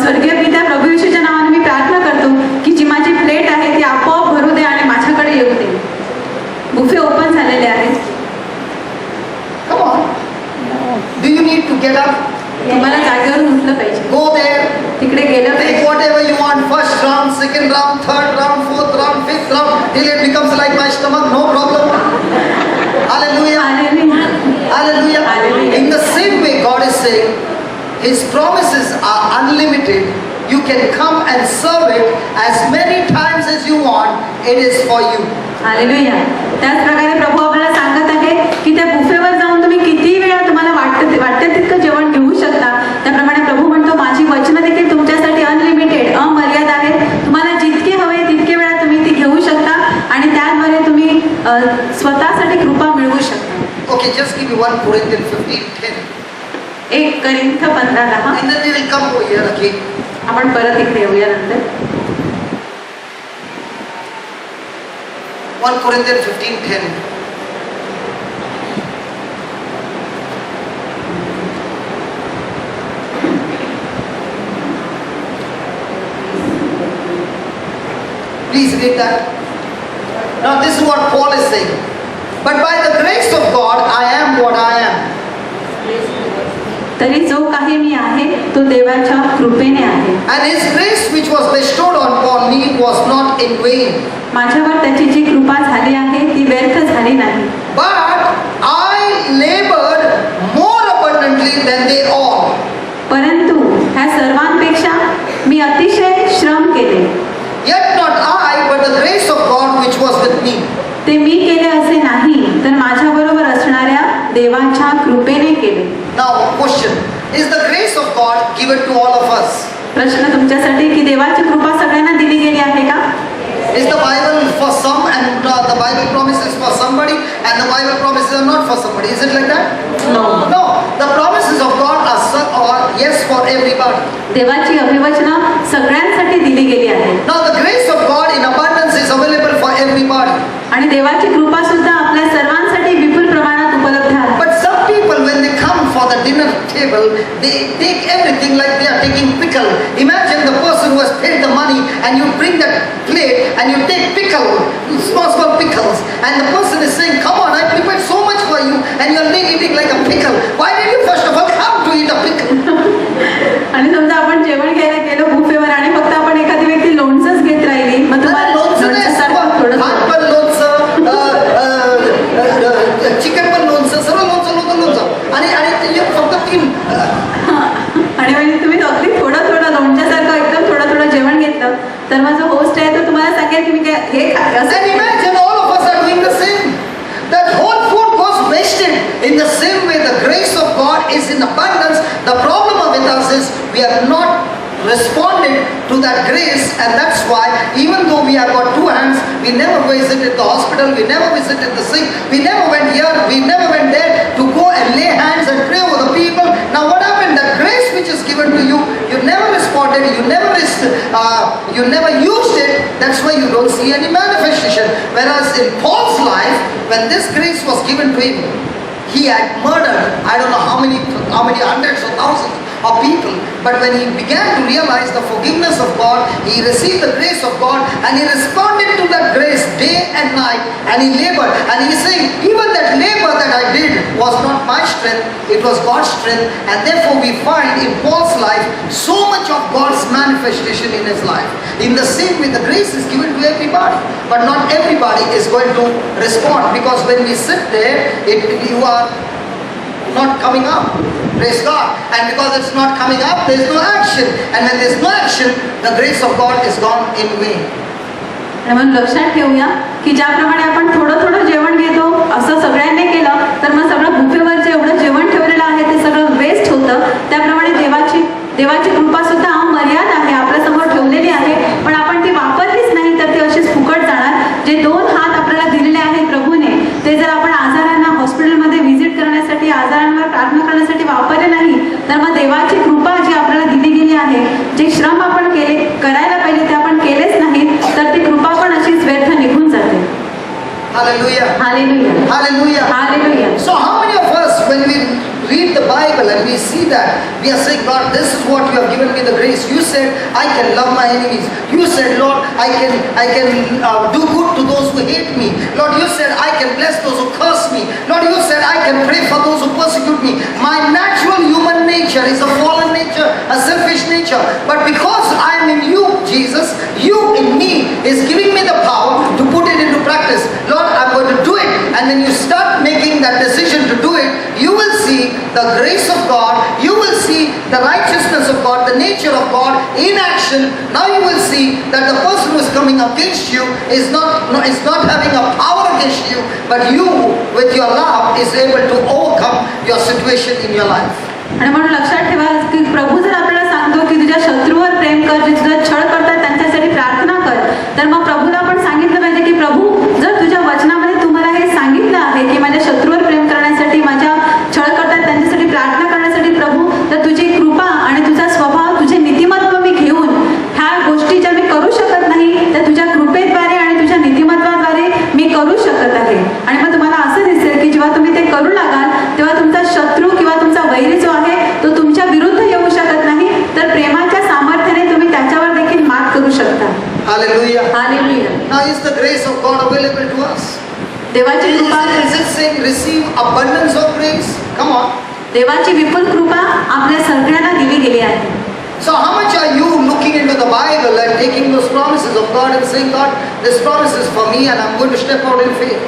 स्वर्गीय पित्या प्रभू येशूच्या नावाने मी प्रार्थना करतो की जी माझी प्लेट आहे ती आपोआप भरू दे आणि माझ्याकडे येऊ दे. बुफे ओपन झालेले आहेत. Come on. Do you need to get up? तुम्हाला जागेवरून उठलं पाहिजे. Go there. तिकडे गेलं Take पाहिजे. whatever you want. First round, second round, third round, fourth round, fifth round, till it becomes like my stomach. No problem. Hallelujah. Hallelujah. Hallelujah. Hallelujah. In the same way, God is saying, His promises are unlimited. You can come and serve it as many times as you want. It is for you. Hallelujah. त्याच प्रकारे प्रभू आपल्याला सांगत आहे की त्या बुफेवर जाऊन तुम्ही किती वेळा तुम्हाला वाटते तितकं जेवण घेऊ शकता. त्याप्रमाणे प्रभू म्हणतो माझी वचनं देखील तुमच्यासाठी अनलिमिटेड अमर्याद आहेत. तुम्हाला जितके हवे तितके वेळा तुम्ही ती घेऊ शकता आणि त्याद्वारे तुम्ही स्वतःसाठी कृपा मिळवू शकता. Okay, just give me 1 Corinthians 15:10. 1 Corinth 15:10. And then we will come over here again. आपण परत इकडे येऊया नंतर. 1 Corinthians 15:10. Please read that. Now this is what Paul is saying. But by the grace of God, I am what I am. तरी जो काही मी आहे तो देवाच्या कृपेने आहे. And His grace which was bestowed upon me was not in vain. माझ्यावर त्याची जी कृपा झाली आहे ती व्यर्थ झाली नाही. But I labored more abundantly than they all. परंतु ह्या सर्वांपेक्षा मी अतिशय श्रम केले. Yet not I, but the grace of God which was with me. ते मी केले असे नाही तर माझ्याबरोबर असणाऱ्या देवाच्या कृपेने केले. Now question, is the grace of God given to all of us? प्रश्न तुमच्यासाठी की देवाची कृपा सगळ्यांना दिली गेली आहे का? Is the Bible for some and the Bible promises for somebody and the Bible promises are not for somebody? Is it like that? No. No. The promises of God are yes for everybody. देवाची अभिवचनं सगळ्यांसाठी दिली गेली आहे. Now the grace of God in abundance is available for everybody. आणि देवाची कृपा सुद्धा आपल्या सर्वांसाठी विपुल प्रमाणात उपलब्ध आहे. But some people when they come for the dinner table, they take everything like they are taking pickle. Imagine the person who has paid the money and you bring that plate and you take pickle, small pickles, and the person is saying, come on, I prepared so much for you and you are eating like a pickle. Why did you first of all come to eat a pickle? आणि समजा आपण जेवण घ्यायला गेलो बुफेवर आणि फक्त आपण एखादी व्यक्ती लोणचंच घेत राहिली मग तुम्हाला लोणच्यासारखं थोडं भात पण लोणचं, चिकन पण लोणचं, सर्व लोणचं आणि फक्त 3 आणि म्हणजे तुम्ही अगदी थोडं लोणच्यासारखं एकदम थोडं जेवण घेतलं तर माझा होस्ट आहे तो तुम्हाला सांगेल की मी हे असं. And imagine all of us are doing the same. That whole food goes wasted. In the same way, the grace of God is in abundance. The problem with us is we have not responded to that grace, and that's why even though we have got 2 hands, we never visited the hospital, we never visited the sick, we never went here, we never went there to go and lay hands and pray over the people. Now what happened? That grace which is given to you, you never responded, you never used it. That's why you don't see any manifestation. Whereas in Paul's life, when this grace was given to him, he had murdered I don't know how many hundreds or thousands of people. But when he began to realize the forgiveness of God, he received the grace of God and he responded to that grace day and night and he labored. And he is saying, even that labor that I did was not my strength, it was God's strength. And therefore we find in Paul's life so much of God's manifestation in his life. In the same way, the grace is given to everybody, but not everybody is going to respond, because when we sit there, you are not coming up. Praise God. And because it's not coming up, there is no action. And when there is no action, the grace of God is gone in vain. म्हणून लक्षात ठेवूया की ज्याप्रमाणे आपण थोडं जेवण घेतो असं सगळ्यांनी केलं तर मग सगळं बुफेवर जे एवढं जेवण ठेवलेलं आहे ते सगळं वेस्ट होतं. त्याप्रमाणे देवाची कृपा सुद्धा अमर्याद आहे, आपल्या समोर ठेवलेली आहे, पण आपण ती वापरलीच नाही तर ती अशीच फुकट जाणार. जे 2 हात आपल्याला दिलेले आहेत प्रभूने, ते जर आपण आजारांना हॉस्पिटलमध्ये व्हिजिट करण्यासाठी, आजारांवर प्रार्थना करण्यासाठी वापरले नाही तर मग देवाची कृपा जी आपल्याला दिली गेली आहे, जे श्रम आपण करायला पाहिजे ते आपण केलेच नाहीत तर ती कृपा पण अशीच व्यर्थ निघून जाते. Hallelujah. Hallelujah. Hallelujah. Hallelujah. So how many of us, when we read the Bible and we see that, we are saying, God, this is what you have given me the grace. You said I can love my enemies. You said, Lord, I can do good to those who hate me. Lord, you said I can bless those who curse me. Lord, you said I can pray for those who persecute me. My natural human nature is a fallen nature, a selfish nature. But because I am in you, Jesus, you in me is giving me the power to put it into practice. Lord, I'm going to do it. And when you start making that decision to do it, you will see the grace of God. You will see the righteousness of God, the nature of God in action, now you will see that the person who is coming against you is not having a power against you, but you with your love is able to overcome your situation in your life. आणि म्हणून लक्षात ठेवा की प्रभू जर आपल्याला सांगतो की तुझ्या शत्रूवर प्रेम कर, जे तुझा छळ करतात त्यांच्यासाठी प्रार्थना कर, तर मग प्रभूला आपण सांगितलं पाहिजे की प्रभू, जर तुझ्या वचनामध्ये तुम्हाला हे सांगितलं आहे की माझ्या शत्रूवर प्रेम करण्यासाठी, माझ्या छळ करतात त्यांच्यासाठी प्रार्थना करण्यासाठी प्रभू, तर तुझी कृपा आणि तुझा स्वभाव, तुझे नीतिमत्व मी घेऊन ह्या गोष्टी ज्या मी करू शकत नाही त्या तुझ्या कृपेद्वारे आणि तुझ्या नीतिमत्वाद्वारे मी करू शकत आहे. आणि मग तुम्हाला असं दिसेल की जेव्हा तुम्ही ते करू लागाल तेव्हा तुमचा शत्रू किंवा तुमचा वैरी जो आहे तो तुमच्या विरुद्ध येऊ शकत नाही, तर प्रेमाच्या सामर्थ्याने तुम्ही त्याच्यावर देखील मात करू शकता. Hallelujah. Hallelujah. Now is the grace of God available to us? देवाची कृपा, Is it saying receive abundance of grace? Come on. देवाची विपुल कृपा आपल्या सगळ्यांना दिली गेली आहे. So how much are you looking into the Bible and taking those promises of God and saying, God, this promise is for me and I'm going to step out in faith?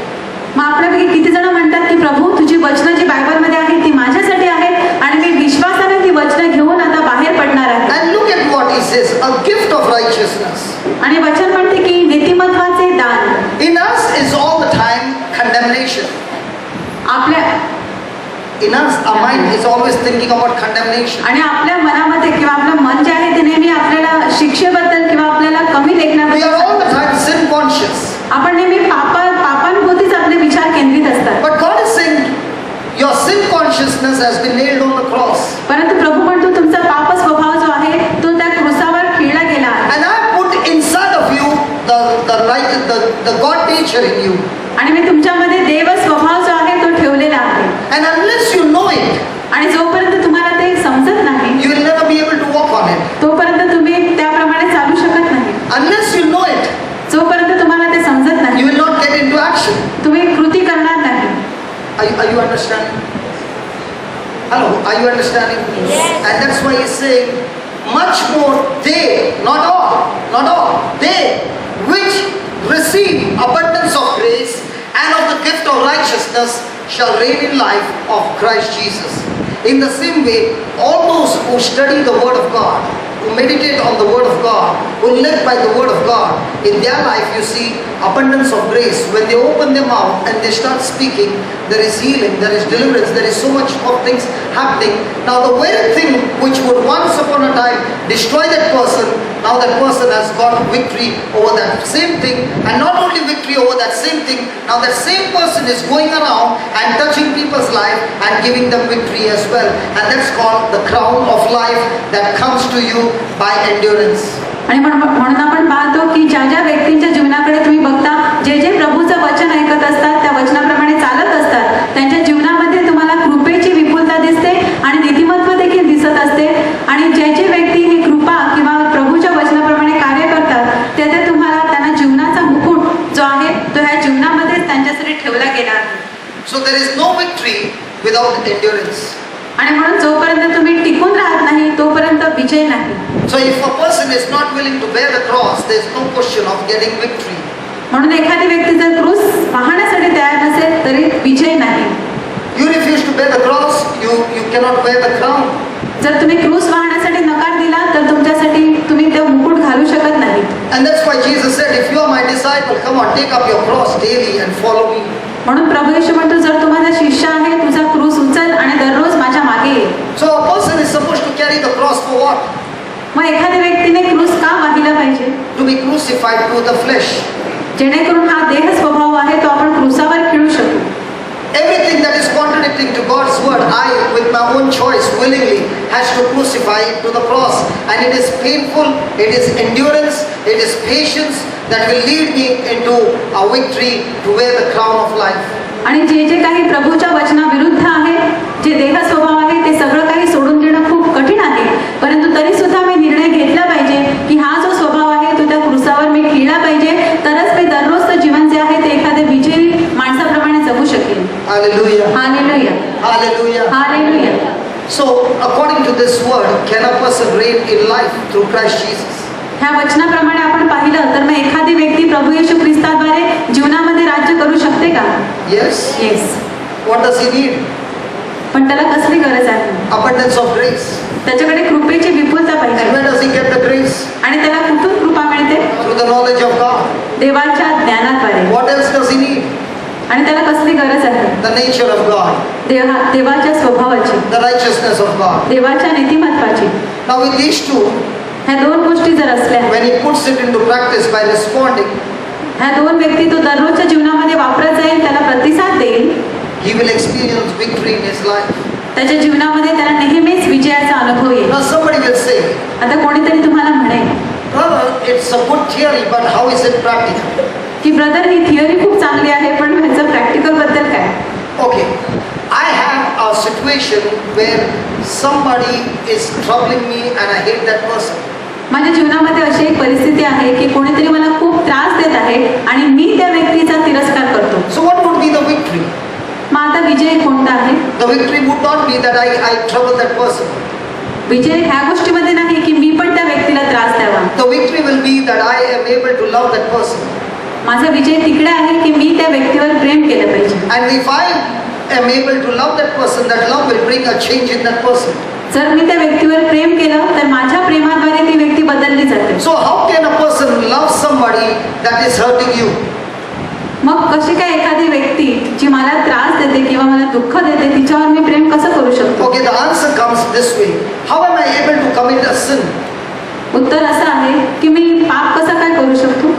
मग आपल्यापैकी किती जण म्हणतात की प्रभू, तुझी वचनं जी बायबलमध्ये आहेत ती माझ्यासाठी आहेत आणि मी विश्वासाने ती वचनं घेऊन आता बाहेर पडणार आहे. And look at what he says, a gift of righteousness. आणि वचन म्हणते की नीतिमत्वाचे दान. In us is all the time condemnation. आपल्या In us, our mind is always thinking about condemnation. आणि आपल्या मनामध्ये किंवा आपलं मन जे आहे ते नेहमी आपल्याला शिक्षेबद्दल किंवा आपल्याला कमी We are लेखण्याबद्दल, all the time sin conscious. आपण नेहमी पापांभोवतीच आपले विचार केंद्रित असतात. But God is saying, your sin consciousness has been nailed on the cross. परंतु प्रभू म्हणतो तुमचा पाप स्वभाव जो आहे तो त्या क्रूसावर खिळला गेला आहे. And I put inside of you the God nature in you. आणि मी तुमच्यामध्ये देव स्वभाव जो आहे तो ठेवलेला आहे. And unless you know it, आणि जोपर्यंत तुम्हाला ते समजत नाही you will never be able to walk on it. तोपर्यंत तुम्ही त्याप्रमाणे चालू शकत नाही. Unless you know it, जोपर्यंत तुम्हाला ते समजत नाही you will not get into action. तुम्ही कृती करणार नाही. Are you understanding? Hello, are you understanding? Yes. And that's why he's saying, much more they, not all, they which receive abundance of grace and of the gift of righteousness shall reign in life of Christ Jesus. In the same way, all those who study the Word of God, who meditate on the Word of God, who live by the Word of God, in their life you see abundance of grace. When they open their mouth and they start speaking, there is healing, there is deliverance, there is so much of things happening. Now the very thing which would once upon a time destroy that person, now that person has got victory over that same thing, and not only victory over that same thing, now that same person is going around and touching people's life and giving them victory as well. And that's called the crown of life that comes to you by endurance. आणि म्हणून आपण पाहतो की ज्या ज्या व्यक्तींच्या जीवनाकडे तुम्ही बघता, जे जे प्रभूचं वचन ऐकत असतात, त्या वचनाप्रमाणे चालत असतात, त्यांच्या जीवनामध्ये तुम्हाला कृपेची विपुलता दिसते आणि नीतिमत्व देखील दिसत असते. आणि जे जे व्यक्ती ही कृपा किंवा प्रभूच्या वचनाप्रमाणे कार्य करतात, ते तुम्हाला त्यांना जीवनाचा मुकुट जो आहे तो ह्या जीवनामध्ये त्यांच्यासाठी ठेवला गेला आहे. So there is no victory without endurance. आणि म्हणून जोपर्यंत तुम्ही टिकून राहत नाही तोपर्यंत विजय नाही. So if a person is not willing to bear the cross, there is no question of getting victory. म्हणून एखादी व्यक्ती जर क्रूस पाहण्यासाठी तयार नसेल तरी विजय नाही. You refuse to bear the cross, you cannot wear the crown. जर तुम्ही क्रूस वाहण्यासाठी नकार दिला तर तुमच्यासाठी तुम्ही ते मुकुट घालू शकत नाही. And that's why Jesus said, if you are my disciple, come on, take up your cross daily and follow me. म्हणून प्रभू येशू म्हणतो, जर तू माझा शिष्य आहे तुझा क्रूस उचल आणि दररोज माझ्या मागे ये. So a person is supposed to carry the cross for what? मग एखाद्या व्यक्तीने क्रूस का वाहिला पाहिजे? To be crucified to the flesh. जेणेकरून हा देह स्वभाव आहे तो आपण क्रूसावर खिळू शकू. Everything that is contradicting to God's word, I with my own choice willingly has to crucify it to the cross. And it is painful, it is endurance, it is patience that will lead me into a victory to wear the crown of life. आणि जे जे काही प्रभूच्या वचनाविरुद्ध आहे, जे देह स्वभाव आहे ते सगळं काही सोडून देणं खूप कठीण आहे. परंतु तरी सुद्धा मी निर्णय घेतला पाहिजे की हा जो स्वभाव आहे तो त्या क्रूसावर मी खिळला पाहिजे, तरच मी दररोजचं जीवन जे आहे ते एखाद्या विजयी माणसाप्रमाणे जगू शकेल. Hallelujah. Hallelujah. Hallelujah. Hallelujah. So according to this word, can a person reign in life through Christ Jesus? ह्या वचनाप्रमाणे आपण पाहिलं तर मग एखादी व्यक्ती प्रभू येशू ख्रिस्ताद्वारे जीवनामध्ये राज्य करू शकते का? Yes. Yes. What does he need? पण त्याला कसली गरज आहे? Abundance of grace. त्याच्याकडे कृपेची विपुलता And पाहिजे. where does he get the grace? आणि त्याला कुठून कृपा मिळते? Through the knowledge of God. देवाच्या ज्ञानाद्वारे. What else does he need? आणि त्याला कसली गरज आहे? The nature of God. देवाच्या स्वभावाची, The righteousness of God. देवाच्या नीतिमत्वाची. Now with these two, ह्या दोन गोष्टी जर असल्या, when he puts it into practice by responding, ह्या दोन व्यक्ती तो दररोजच्या जीवनामध्ये वापरत जाईल, त्याला प्रतिसाद देईल, he will experience victory in his life. त्याच्या जीवनामध्ये त्याला नेहमीच विजयाचा अनुभव येईल. Now somebody will say, आता कोणीतरी तुम्हाला म्हणेल brother, it's a good theory, but how is it practical? की ब्रदर ही थिअरी खूप चांगली आहे, पण ह्याचं प्रॅक्टिकल बद्दल काय? Okay, I have a situation where somebody is troubling me and I hate that person. माझ्या जीवनामध्ये अशी एक परिस्थिती आहे की कोणीतरी मला खूप त्रास देत आहे आणि मी त्या व्यक्तीचा तिरस्कार करतो. So what would be the victory? मग आता विजय कोणता आहे? The victory would not be that I trouble that person. विजय ह्या गोष्टीमध्ये नाही की मी पण त्या व्यक्तीला त्रास द्यावा. The victory will be that I am able to love that person. माझा विजय तिकडे आहे की मी त्या व्यक्तीवर प्रेम केलं पाहिजे. And if I am able to love that person, that love will bring a change in that person. जर मी त्या व्यक्तीवर प्रेम केलं तर माझ्या प्रेमाद्वारे ती व्यक्ती बदलली जाते. So how can a person love somebody that is hurting you? मग कशी काय एखादी व्यक्ती जी मला त्रास देते किंवा मला दुःख देते तिच्यावर मी प्रेम कसं करू शकतो? Okay, the answer comes this way. How am I able to commit a sin? उत्तर असं आहे की मी पाप कसा काय करू शकतो?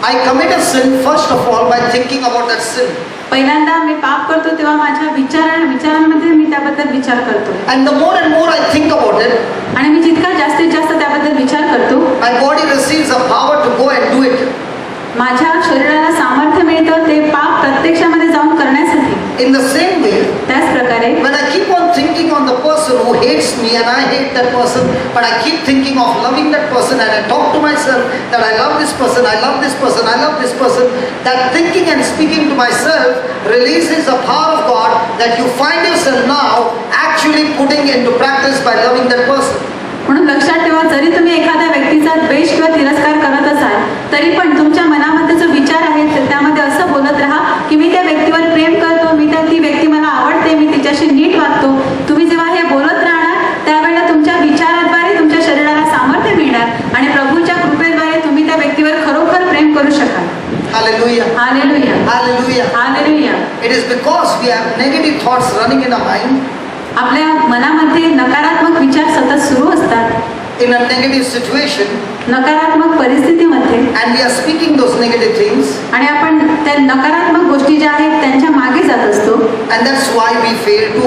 I commit a sin first of all by thinking about that sin. पहिल्यांदा मी पाप करतो तेव्हा माझ्या विचारांमध्ये मी त्याबद्दल विचार करतो. And the more and more I think about it, आणि मी जितका जास्तीत जास्त त्याबद्दल विचार करतो, my body receives a power to go and do it. माझ्या शरीराला सामर्थ्य मिळतं ते पाप प्रत्यक्षामध्ये जाऊन करण्यासाठी. In the same way, त्याच प्रकारे when I keep on thinking on the person who hates me and I hate that person, but I keep thinking of loving that person and I talk to myself that I love this person, I love this person, I love this person, that thinking and speaking to myself releases the power of God that you find yourself now actually putting into practice by loving that person. म्हणून लक्षात ठेवा, जरी तुम्ही एखाद्या व्यक्तीचा द्वेष किंवा तिरस्कार करत असाल तरी पण तुमच्या मनामध्ये जो विचार आहे त्यामध्ये असं बोलत राहा की मी त्या व्यक्तीवर प्रेम करतो, ती व्यक्ती मला आवडते, मी तिच्याशी नीट वागतो. तुम्ही जेव्हा हे बोलत राहणार त्यावेळेला तुमच्या विचाराद्वारे तुमच्या शरीराला सामर्थ्य मिळणार आणि प्रभूच्या कृपेद्वारे तुम्ही त्या व्यक्तीवर खरोखर प्रेम करू शकाल. Hallelujah. Hallelujah, Hallelujah. Hallelujah. It is because we have negative thoughts running in our mind आपल्या मनामध्ये नकारात्मक विचार सतत सुरू असतात in a negative situation नकारात्मक परिस्थितीमध्ये, and we are speaking those negative things, आणि आपण त्या नकारात्मक गोष्टी ज्या आहेत त्यांच्या मागे जात असतो. and that's why we fail to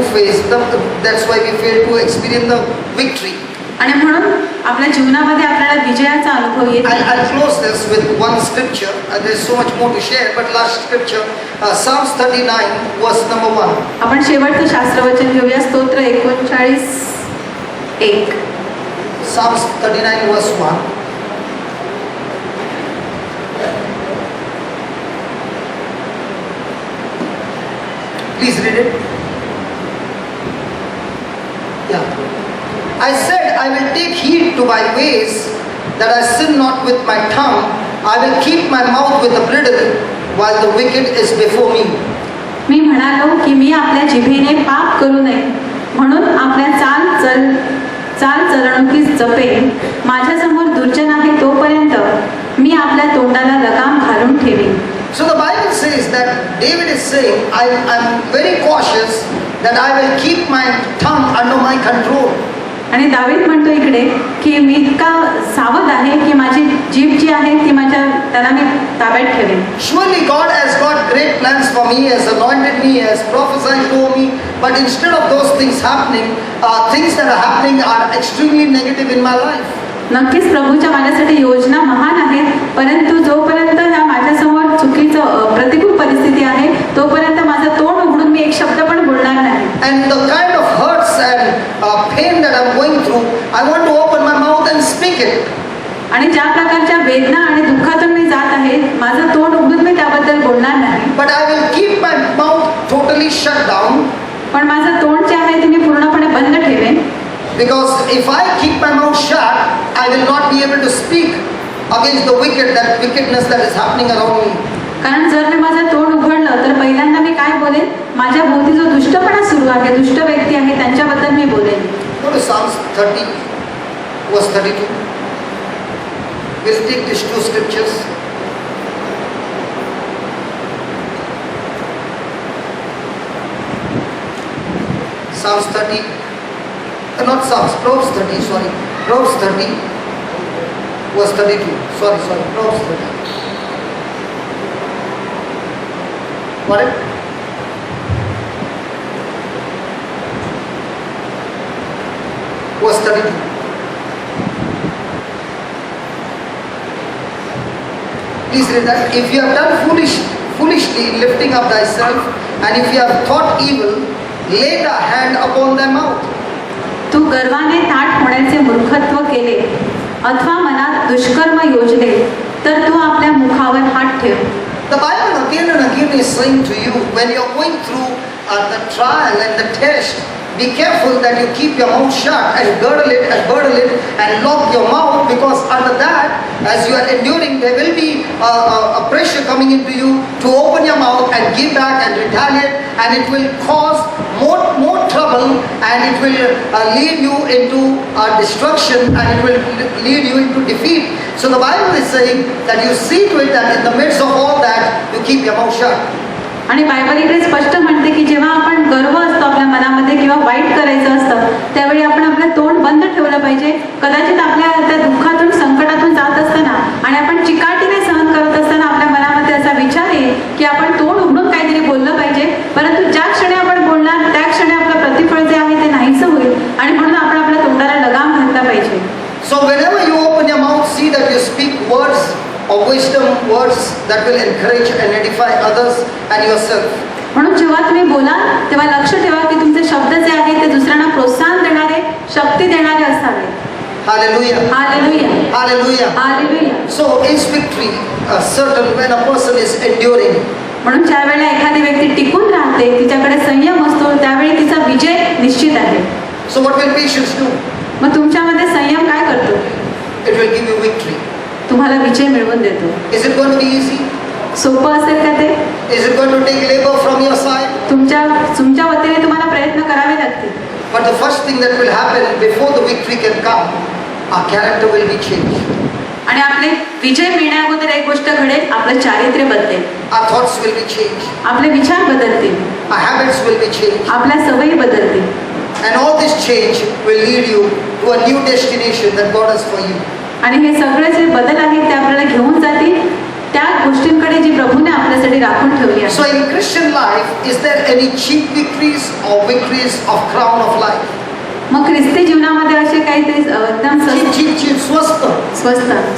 that's why we fail to experience the victory. आणि म्हणून आपल्या जीवनामध्ये आपल्याला विजयाचा अनुभव येतो. I'll close this with one scripture. There's so much more to share, but last scripture, Psalms 39, verse number 1. आपण शेवटचं शास्त्रवचन घेऊया. स्तोत्र 39:1. Psalms 39, verse 1. Please read it. Yeah. I said, I will take heed to my ways, that I sin not with my tongue. I will keep my mouth with a bridle, while the wicked is before me. मी म्हणालो की मी आपल्या जिभेने पाप करू नये म्हणून आपल्या चाल चरणुकीस जपेन. माझ्यासमोर दुर्जन आहे तोपर्यंत मी आपल्या तोंडाला लगाम घालून ठेवेन. So the Bible says that David is saying, I'm very cautious that I will keep my tongue under my control. आणि दावीद म्हणतो इकडे की मी इतका सावध आहे की माझी जीभ जी आहे ती त्याला मी ताब्यात ठेवेन. Surely God has got great plans for me, has anointed me, has prophesied over me, but instead of those things happening, things that are happening are extremely negative in my life. नक्कीच प्रभूच्या माझ्यासाठी योजना महान आहेत, परंतु जोपर्यंत ह्या माझ्यासमोर चुकीचं प्रतिकूल परिस्थिती आहे तोपर्यंत माझं तोंड उघडून मी एक शब्द पण बोलणार नाही. And the kind of hurts and pain that I'm going through, I want to open my mouth and speak it. आणि ज्या प्रकारच्या वेदना आणि दुःखातून मी जात आहे माझं तोंड उघडून मी त्याबद्दल बोलणार नाही. But I will keep my mouth totally shut down. पण माझं तोंड जे आहे ते मी पूर्णपणे बंद ठेवेन. Because if I keep my mouth shut, I will not be able to speak against the wicked, that wickedness that is happening around me. कारण जर मी माझं तोंड उघडलं झालं तर पहिल्यांदा मी काय बोलेन, माझ्या भोवती जो दुष्टपणा सुरू आहे, दुष्ट व्यक्ती आहे त्यांच्याबद्दल मी बोलेन. Go to Psalms 30, verse 32. We'll take these two scriptures. Psalms 30, not Psalms, Proverbs 30, sorry. Proverbs 30, verse 32. Sorry, Proverbs 30. Got it? Verse 32. Please read that. If you have done foolishly lifting up thyself, and if you have thought evil, lay the hand upon thy mouth. तू गर्वाने ताठ होण्याचे मूर्खत्व केले अथवा मनात दुष्कर्म योजले तर तू आपल्या मुखावर हात ठेव. The Bible again and again is saying to you, when you are going through the trial and the test, be careful that you keep your mouth shut and girdle it and lock your mouth, because under that, as you are enduring, there will be a pressure coming into you to open your mouth and give back and retaliate, and it will cause more trouble, and it will lead you into destruction, and it will lead you into defeat. So the Bible is saying that you see to it that in the midst of all that, you keep your mouth shut. आणि Bible इकडे स्पष्ट म्हणते की जेव्हा आपण गर्व असतो आपल्या मनामध्ये किंवा वाईट करायचं असतं त्यावेळी आपण आपलं तोंड बंद ठेवलं पाहिजे. कदाचित आपल्या त्या दुःखातून संकटातून जात असताना आणि आपण चिकाटीने सहन करत असताना आपल्या मनामध्ये असा विचार येईल की आपण तोंड उघडून काहीतरी बोललं पाहिजे, परंतु ज्या क्षणी आपण बोलणार त्या क्षणी आपलं प्रतिफळ जे आहे ते नाहीसं होईल, आणि म्हणून आपण आपल्या तोंडाला लगाम घातला पाहिजे. So whenever you open your mouth, see that you speak words of wisdom, words that will encourage and edify others and yourself. म्हणून जेव्हा तुम्ही बोला तेव्हा लक्ष ठेवा की तुमचे शब्द जे आहेत ते दुसऱ्यांना प्रोत्साहन देणारे, शक्ती देणारे असावे. Hallelujah. Hallelujah, Hallelujah. Hallelujah. So is victory certain when a person is enduring? म्हणून ज्या वेळेला एखादी व्यक्ती टिकून राहते, तिच्याकडे संयम असतो, त्यावेळी तिचा विजय निश्चित आहे. So what will patience do? मग तुमच्यामध्ये संयम काय करतो? It will give you victory. तुम्हाला विजय मिळवून देतो. Is it going to be easy? सोपं असेल का ते? Is it going to take labor from your side? तुमच्या वतीने तुम्हाला प्रयत्न करावे लागतील. But the first thing that will happen before the victory can come, our character will be changed. आणि आपले विजय मिळण्याअगोदर एक गोष्ट घडेल, आपलं चारित्र्य बदलेल, Our thoughts will be changed. आपले विचार बदलतील, Our habits will be changed. आपल्या सवयी बदलतील. And all this change will lead you to a new destination that God has for you. आणि हे सगळे जे बदल आहेत ते आपल्याला घेऊन जातील त्या गोष्टींकडे जी प्रभूने आपल्यासाठी राखून ठेवली आहे. So in Christian life, is there any cheap victories or victories of crown of life? मग ख्रिस्ती जीवनामध्ये असे काहीतरी एकदम Cheap,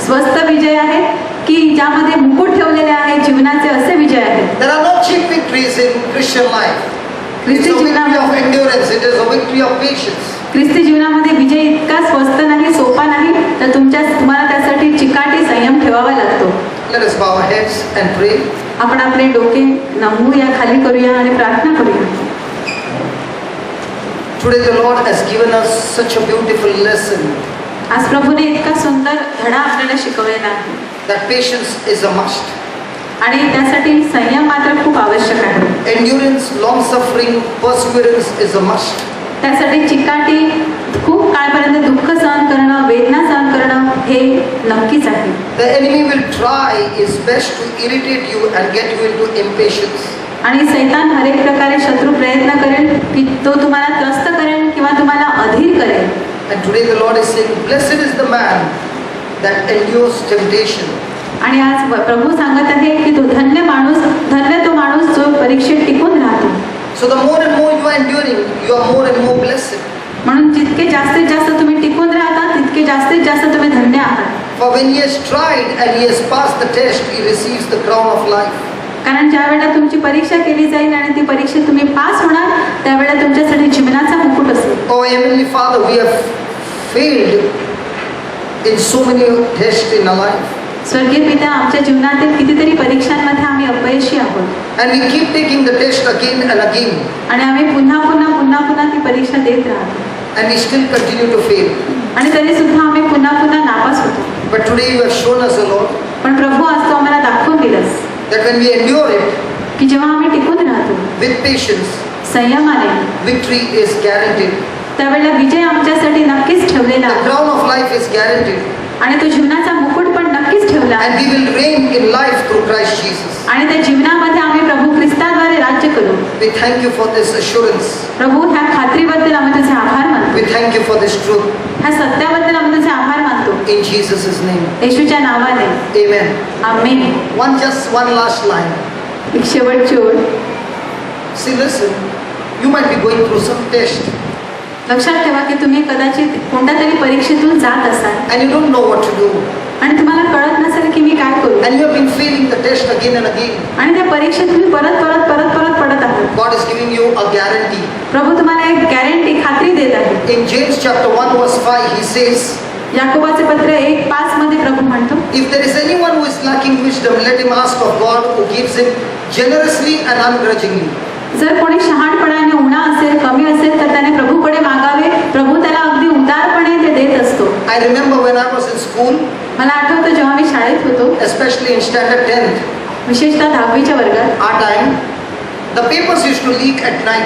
स्वस्त विजय आहेत की ज्यामध्ये मुकुट ठेवलेले आहेत, जीवनाचे असे विजय आहेत. There are no cheap victories in Christian life. It's ख्रिस्ती a victory जीवनामध्ये of endurance. It is a victory of patience. ख्रिस्ती जीवनामध्ये विजय इतका स्वस्त नाही, सोपा नाही, तर तुम्हाला त्यासाठी चिकाटी संयम ठेवावा लागतो. Let us bow our heads and pray. आपण आपले डोके नमवूया, खाली करूया आणि प्रार्थना करूया. Today the Lord has given us such a beautiful lesson आज प्रभूने इतका सुंदर धडा आपल्याला शिकवलेला आहे that patience is a must. आणि त्यासाठी संयम मात्र खूप आवश्यक आहे. Endurance, long suffering, perseverance is a must. त्यासाठी चिकाटी, खूप काळपर्यंत दुःख सहन करणं, वेदना सहन करणं हे नक्कीच आहे. The enemy will try his best to irritate you and get you into impatience. आणि सैतान हर एक प्रकारे शत्रू प्रयत्न करेल की तो तुम्हाला त्रस्त करेल किंवा तुम्हाला अधीर करेल. And today the Lord is saying, blessed is the man that endures temptation. आणि आज प्रभू सांगत आहे की तो धन्य तो माणूस जो परीक्षेत टिकून राहतो. So the more and more you are enduring, you are more and more blessed. म्हणून जितके जास्तीत जास्त तुम्ही टिकून राहता तितके जास्तीत जास्त तुम्ही धन्य आहात. For when he has tried and he has passed the test, he receives the crown of life. कारण ज्या वेळेला तुमची परीक्षा केली जाईल आणि ती परीक्षेत तुम्ही पास होणार त्यावेळेला तुमच्यासाठी जीवनाचा मुकुट असेल. Oh Heavenly Father, we have failed in so many tests in our life. स्वर्गीय पिता, आमच्या जीवनातील कितीतरी परीक्षांमध्ये आम्ही अपयशी आहोत. And we keep taking the test again and again. आणि आम्ही पुन्हा ती परीक्षा देत राहतो. And we still continue to fail. आणि तरी सुद्धा आम्ही पुन्हा नापास होतो. But today you have shown us, O Lord, पण प्रभू आज तो आम्हाला दाखवून दिलंस that when we endure it, की जेव्हा आम्ही टिकून राहतो with patience, संयमाने, victory is guaranteed. त्यावेळेला विजय आमच्यासाठी नक्कीच ठेवलेला The आहे crown of life is guaranteed. आणि तो जीवनाचा मुकुट पण नक्कीच ठेवला आहे And we will reign in life through Christ Jesus. आणि त्या जीवनामध्ये आम्ही प्रभू ख्रिस्ताद्वारे राज्य करू. We thank you for this assurance. प्रभू ह्या खात्रीबद्दल आम्ही तुझे आभार मानतो. We thank you for this truth. ह्या सत्याबद्दल आम्ही तुझे आभार मानतो. In Jesus' name. येशूच्या नावाने Amen. आमेन. One last line. एक शेवटची ओळ. See, listen. You might be going through some test लक्षात ठेवा की तुम्ही कदाचित कोणत्या तरी परीक्षेतून जात असाल and you don't know what to do. आणि तुम्हाला कळत नसेल की मी काय करू And you have been failing the test again and again. आणि त्या परीक्षेत तुम्ही परत पडत आहात. God is giving you a guarantee. प्रभू तुम्हाला एक गॅरंटी खात्री देत आहे. In James chapter 1 verse 5 he says, याकोबाचे पत्र 1:5 मध्ये प्रभू म्हणतो, if there is anyone who is lacking wisdom, let him ask of God who gives him generously and ungrudgingly. जर कोणी शहाणपणाने उणा असेल, कमी असेल तर त्याने प्रभूकडे मागावे. प्रभू त्याला अगदी उदारपणे ते देत असतो. I remember when I was in school, मला आठवतं जेव्हा मी शाळेत होतो, especially in standard 10th, विशेषतः 10वीच्या वर्गात, our time, the papers used to leak at night.